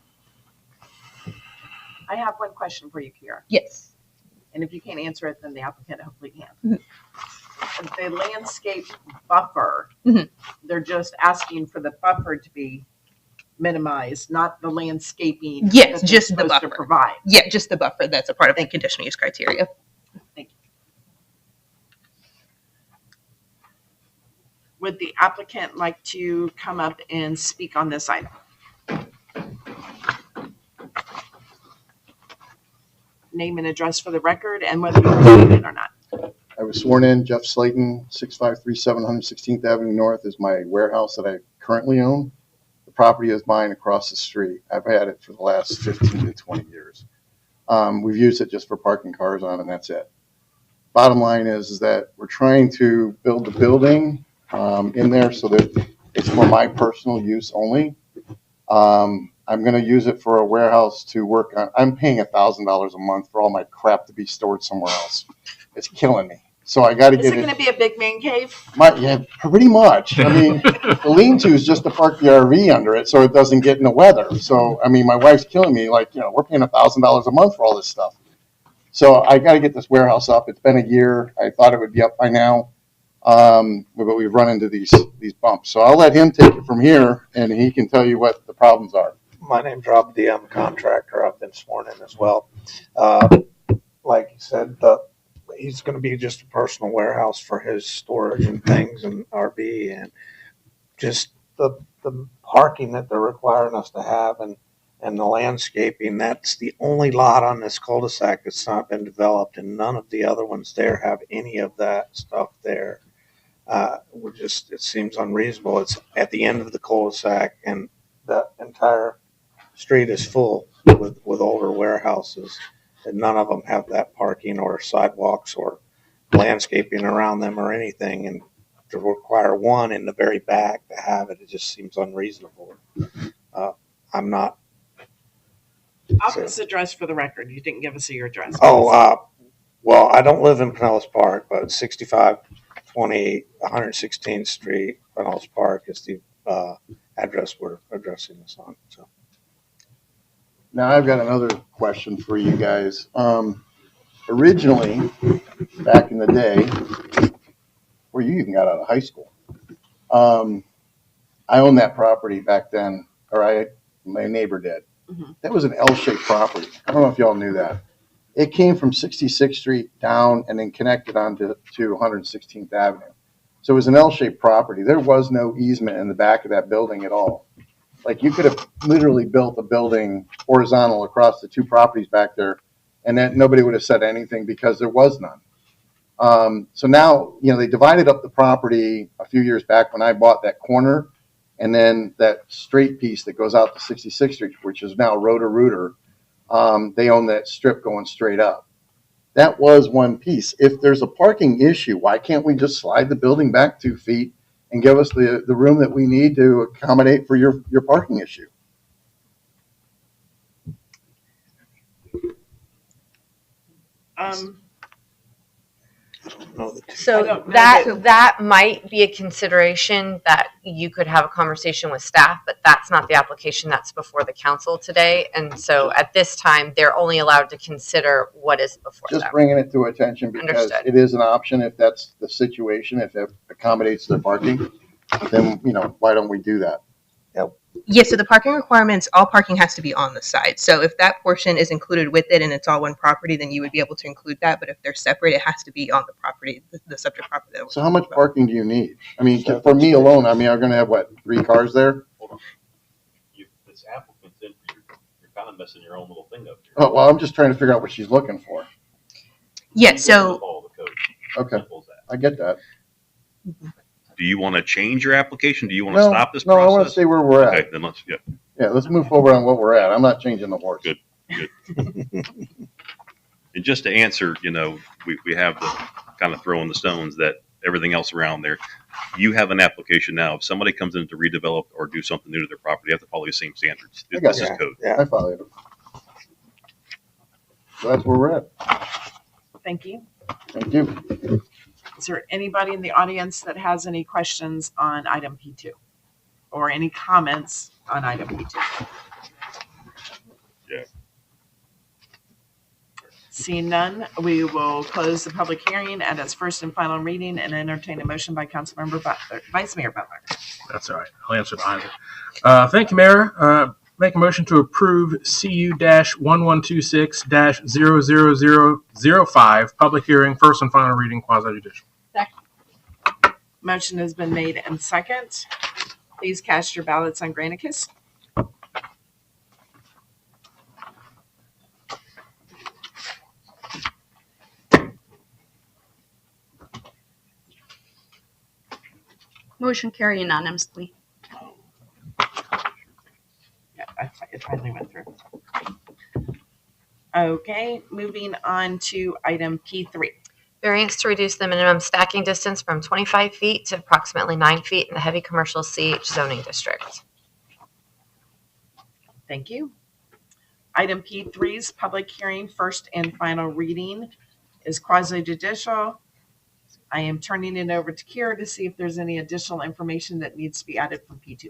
Speaker 16: I have one question for you, Kira.
Speaker 23: Yes.
Speaker 16: And if you can't answer it, then the applicant hopefully can. The landscape buffer, they're just asking for the buffer to be minimized, not the landscaping.
Speaker 23: Yes,
Speaker 16: that they're
Speaker 23: just the
Speaker 16: supposed to
Speaker 23: buffer.
Speaker 16: provide.
Speaker 23: Yeah, just the buffer that's a part of the conditional use criteria.
Speaker 16: Thank you. Would the applicant like to come up and speak on this item? Name and address for the record and whether you're related or not.
Speaker 13: I was sworn in. Jeff Slayton, 6537 116th Avenue North is my warehouse that I currently own. The property is mine across the street. I've had it for the last 15 to 20 years. We've used it just for parking cars on, and that's it. Bottom line is that we're trying to build the building in there so that it's for my personal use only. I'm going to use it for a warehouse to work on. I'm paying $1,000 a month for all my crap to be stored somewhere else. It's killing me. So I got to
Speaker 16: Is
Speaker 13: get
Speaker 16: it going to be a big man cave?
Speaker 13: Yeah, pretty much. I mean, the lean-to is just to park the RV under it so it doesn't get in the weather. So, I mean, my wife's killing me. Like, we're paying $1,000 a month for all this stuff. So I got to get this warehouse up. It's been a year. I thought it would be up by now. But we've run into these bumps. So I'll let him take it from here, and he can tell you what the problems are.
Speaker 14: My name's Rob D. I'm a contractor. I've been sworn in as well. Like you said, he's going to be just a personal warehouse for his storage and things and RV and just the parking that they're requiring us to have and the landscaping. That's the only lot on this cul-de-sac that's not been developed, and none of the other ones there have any of that stuff there. It seems unreasonable. It's at the end of the cul-de-sac, and the entire street is full with older warehouses, and none of them have that parking or sidewalks or landscaping around them or anything. And to require one in the very back to have it, it just seems unreasonable. I'm not.
Speaker 16: Office address for the record. You didn't give us your address.
Speaker 14: Well, I don't live in Pinellas Park, but 6528 116th Street, Pinellas Park is the address we're addressing this on. So.
Speaker 13: Now I've got another question for you guys. Originally, back in the day, where you even got out of high school, I owned that property back then, or my neighbor did. That was an L-shaped property. I don't know if y'all knew that. It came from 66th Street down and then connected onto 116th Avenue. So it was an L-shaped property. There was no easement in the back of that building at all. Like, you could have literally built a building horizontal across the two properties back there, and then nobody would have said anything because there was none. So now, they divided up the property a few years back when I bought that corner, and then that straight piece that goes out to 66th Street, which is now Roto-Rooter, they own that strip going straight up. That was one piece. If there's a parking issue, why can't we just slide the building back 2 feet and give us the room that we need to accommodate for your parking issue?
Speaker 18: So that might be a consideration that you could have a conversation with staff, but that's not the application that's before the council today. And so at this time, they're only allowed to consider what is before them.
Speaker 13: Just bringing it to attention because
Speaker 18: Understood.
Speaker 13: It is an option if that's the situation, if it accommodates their parking, then, why don't we do that?
Speaker 23: Yes, so the parking requirements, all parking has to be on the site. So if that portion is included with it and it's all one property, then you would be able to include that. But if they're separate, it has to be on the property, the subject property.
Speaker 13: So how much parking do you need? I mean, for me alone, I'm going to have, 3 cars there?
Speaker 9: Hold on. This applicant's in for you're kind of messing your own little thing up here.
Speaker 13: Oh, well, I'm just trying to figure out what she's looking for.
Speaker 23: Yeah, so.
Speaker 13: Okay, I get that.
Speaker 9: Do you want to change your application? Do you want to stop this
Speaker 13: No,
Speaker 9: process?
Speaker 13: I want to stay where we're at.
Speaker 9: Okay, then let's,
Speaker 13: Yeah, let's move forward on what we're at. I'm not changing the horse.
Speaker 9: Good. And just to answer, we have the kind of throwing the stones that everything else around there. You have an application now. If somebody comes in to redevelop or do something new to their property, they have to follow the same standards.
Speaker 13: I got
Speaker 9: This is
Speaker 13: you.
Speaker 9: code.
Speaker 13: I follow you. So that's where we're at.
Speaker 16: Thank you.
Speaker 13: Thank you.
Speaker 16: Is there anybody in the audience that has any questions on item P2 or any comments on item P2?
Speaker 9: Yeah.
Speaker 16: Seeing none, we will close the public hearing at its first and final reading and entertain a motion by Councilmember Butler, Vice Mayor Butler.
Speaker 19: That's all right. I'll answer it either. Thank you, Mayor. Make a motion to approve CU-1126-00005, public hearing, first and final reading, quasi-judicial.
Speaker 16: Motion has been made and second. Please cast your ballots on Granicus.
Speaker 17: Motion carry unanimously.
Speaker 16: Yeah, it finally went through. Okay, moving on to item P3.
Speaker 18: Variance to reduce the minimum stacking distance from 25 feet to approximately 9 feet in the heavy commercial CH zoning district.
Speaker 16: Thank you. Item P3's public hearing, first and final reading, is quasi-judicial. I am turning it over to Kira to see if there's any additional information that needs to be added from P2.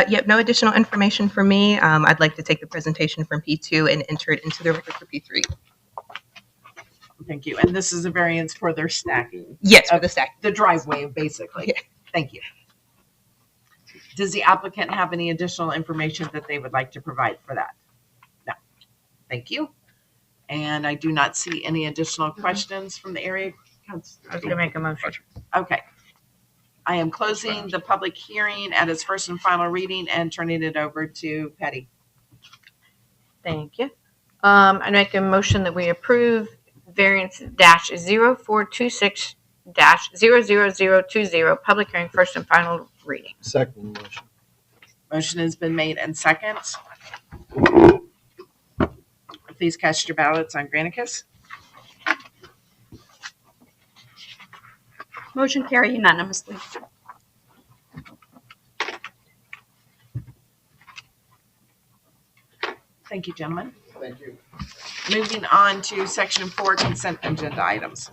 Speaker 23: Yep, no additional information for me. I'd like to take the presentation from P2 and enter it into the record for P3.
Speaker 16: Thank you. And this is a variance for their stacking.
Speaker 23: Yes, for the stack.
Speaker 16: The driveway, basically.
Speaker 23: Yeah.
Speaker 16: Thank you. Does the applicant have any additional information that they would like to provide for that? No. Thank you. And I do not see any additional questions from the area.
Speaker 11: I was going to make a motion.
Speaker 16: Okay. I am closing the public hearing at its first and final reading and turning it over to Patty.
Speaker 11: Thank you. I make a motion that we approve variance -0426-00020, public hearing, first and final reading.
Speaker 6: Second motion.
Speaker 16: Motion has been made and second. Please cast your ballots on Granicus.
Speaker 17: Motion carry unanimously.
Speaker 16: Thank you, gentlemen.
Speaker 13: Thank you.
Speaker 16: Moving on to section 4, consent agenda items.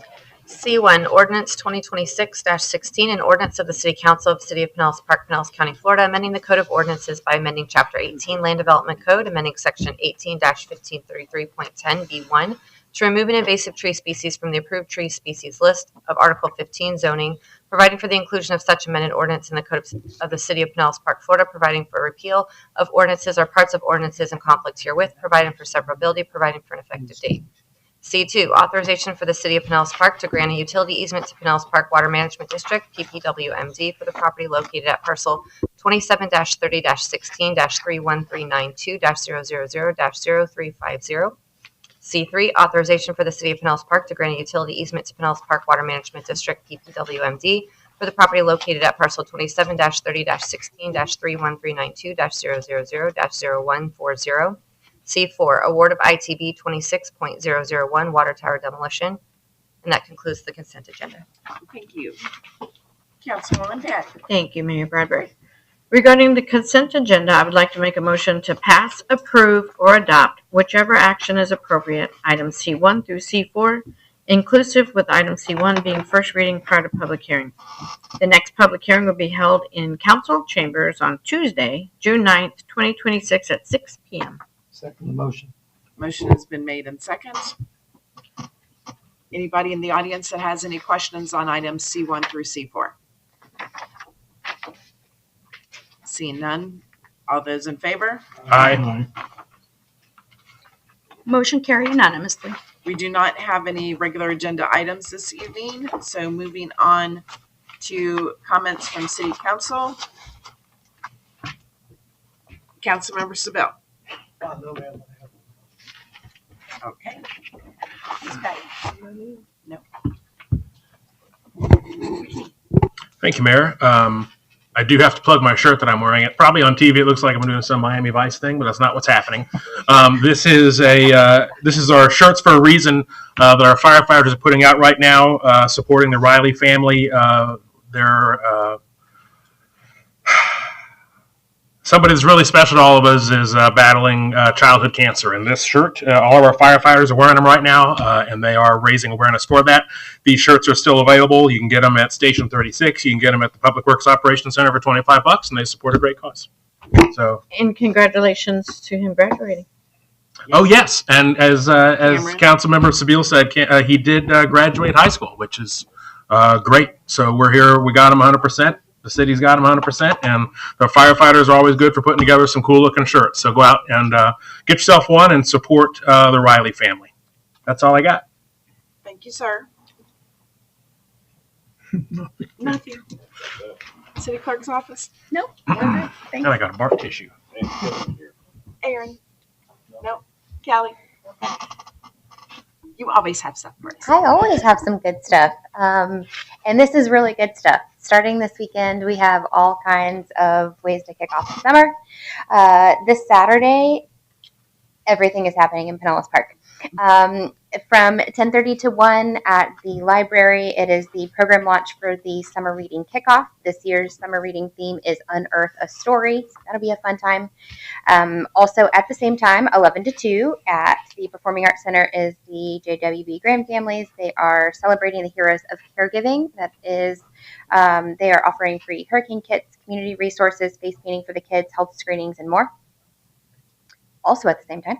Speaker 18: C1, ordinance 2026-16, an ordinance of the City Council of the City of Pinellas Park, Pinellas County, Florida, amending the Code of Ordinances by amending Chapter 18 Land Development Code, amending Section 18-1533.10 B1 to remove an invasive tree species from the approved tree species list of Article 15 zoning, providing for the inclusion of such amended ordinance in the Code of the City of Pinellas Park, Florida, providing for repeal of ordinances or parts of ordinances in conflict herewith, providing for severability, providing for an effective date. C2, authorization for the City of Pinellas Park to grant a utility easement to Pinellas Park Water Management District, PPWMD, for the property located at parcel 27-30-16-31392-000-035. C3, authorization for the City of Pinellas Park to grant a utility easement to Pinellas Park Water Management District, PPWMD, for the property located at parcel 27-30-16-31392-000-0140. C4, award of ITB 26.001 water tower demolition. And that concludes the consent agenda.
Speaker 16: Thank you. Councilwoman Patty.
Speaker 11: Thank you, Mayor Bradbury. Regarding the consent agenda, I would like to make a motion to pass, approve, or adopt whichever action is appropriate, items C1 through C4, inclusive with item C1 being first reading prior to public hearing. The next public hearing will be held in council chambers on Tuesday, June 9th, 2026 at 6 p.m.
Speaker 6: Second motion.
Speaker 16: Motion has been made and second. Anybody in the audience that has any questions on items C1 through C4? Seeing none. All those in favor?
Speaker 19: Aye.
Speaker 17: Motion carry unanimously.
Speaker 16: We do not have any regular agenda items this evening, so moving on to comments from City Council. Councilmember Sabel. Okay. Ms. Patty? No.
Speaker 19: Thank you, Mayor. I do have to plug my shirt that I'm wearing. It probably on TV it looks like I'm doing some Miami Vice thing, but that's not what's happening. This is our Shirts for a Reason that our firefighters are putting out right now, supporting the Riley family. Somebody that's really special to all of us is battling childhood cancer. And this shirt, all of our firefighters are wearing them right now, and they are raising awareness for that. These shirts are still available. You can get them at Station 36. You can get them at the Public Works Operations Center for $25, and they support a great cause. So,
Speaker 11: And congratulations to him graduating.
Speaker 19: oh yes, and as Councilmember Sabile said, he did graduate high school, which is great. So we're here. We got him 100%. The city's got them 100%, and the firefighters are always good for putting together some cool-looking shirts. So go out and get yourself one and support the Riley family. That's all I got.
Speaker 16: Thank you, sir. Nothing. City Clerk's office?
Speaker 17: Nope.
Speaker 19: And I got a bark tissue.
Speaker 16: Aaron? No. Callie? You always have stuff for us.
Speaker 1: I always have some good stuff. And this is really good stuff. Starting this weekend, we have all kinds of ways to kick off the summer. This Saturday, everything is happening in Pinellas Park. From 10:30 to 1 at the library, it is the program launch for the summer reading kickoff. This year's summer reading theme is Unearth a Story. So that'll be a fun time. Also at the same time, 11 to 2 at the Performing Arts Center is the JWB Graham Families. They are celebrating the heroes of caregiving. That is, they are offering free hurricane kits, community resources, face painting for the kids, health screenings, and more. Also at the same time,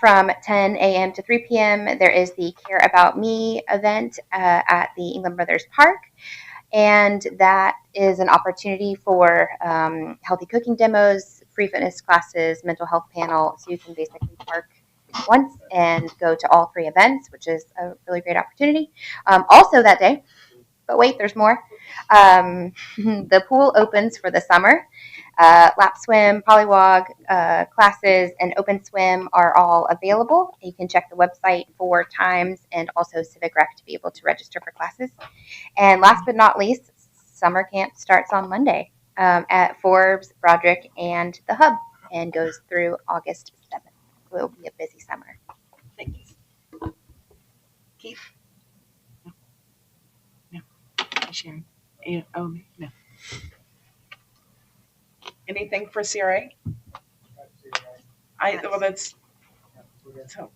Speaker 1: from 10 a.m. to 3 p.m., there is the Care About Me event at the England Brothers Park. And that is an opportunity for healthy cooking demos, free fitness classes, mental health panel. So you can basically park once and go to all 3 events, which is a really great opportunity. Also that day, but wait, there's more. The pool opens for the summer. Lap swim, polywog classes, and open swim are all available. You can check the website for times and also Civic Rec to be able to register for classes. And last but not least, summer camp starts on Monday at Forbes, Broderick, and the Hub, and goes through August 7th. It will be a busy summer.
Speaker 16: Thank you. Keith? No. Sharon? Oh, no. Anything for CRA? Well, that's so.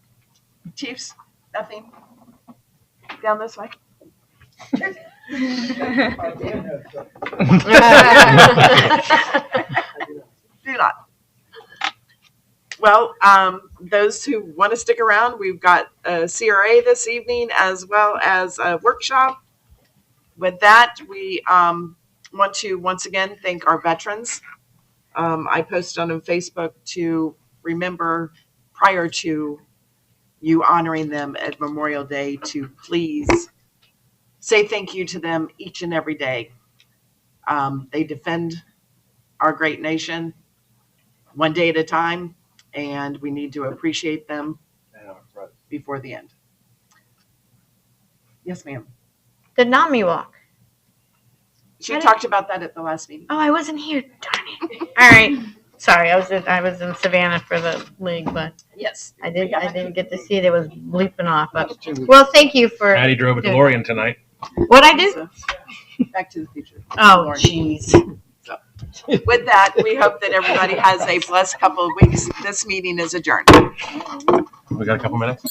Speaker 16: Chiefs, nothing. Down this way. Do not. Well, those who want to stick around, we've got a CRA this evening as well as a workshop. With that, we want to once again thank our veterans. I posted on Facebook to remember prior to you honoring them at Memorial Day to please say thank you to them each and every day. They defend our great nation one day at a time, and we need to appreciate them before the end. Yes, ma'am.
Speaker 11: The NAMI walk.
Speaker 16: She talked about that at the last meeting.
Speaker 11: Oh, I wasn't here. Darn it. All right. Sorry, I was in Savannah for the league, but
Speaker 16: yes,
Speaker 11: I didn't get to see it. It was bleeping off. But, well, thank you for.
Speaker 19: Maddie drove a DeLorean tonight.
Speaker 11: What I do?
Speaker 16: Back to the Future.
Speaker 11: Oh, jeez.
Speaker 16: So, with that, we hope that everybody has a blessed couple of weeks. This meeting is adjourned.
Speaker 19: We got a couple minutes.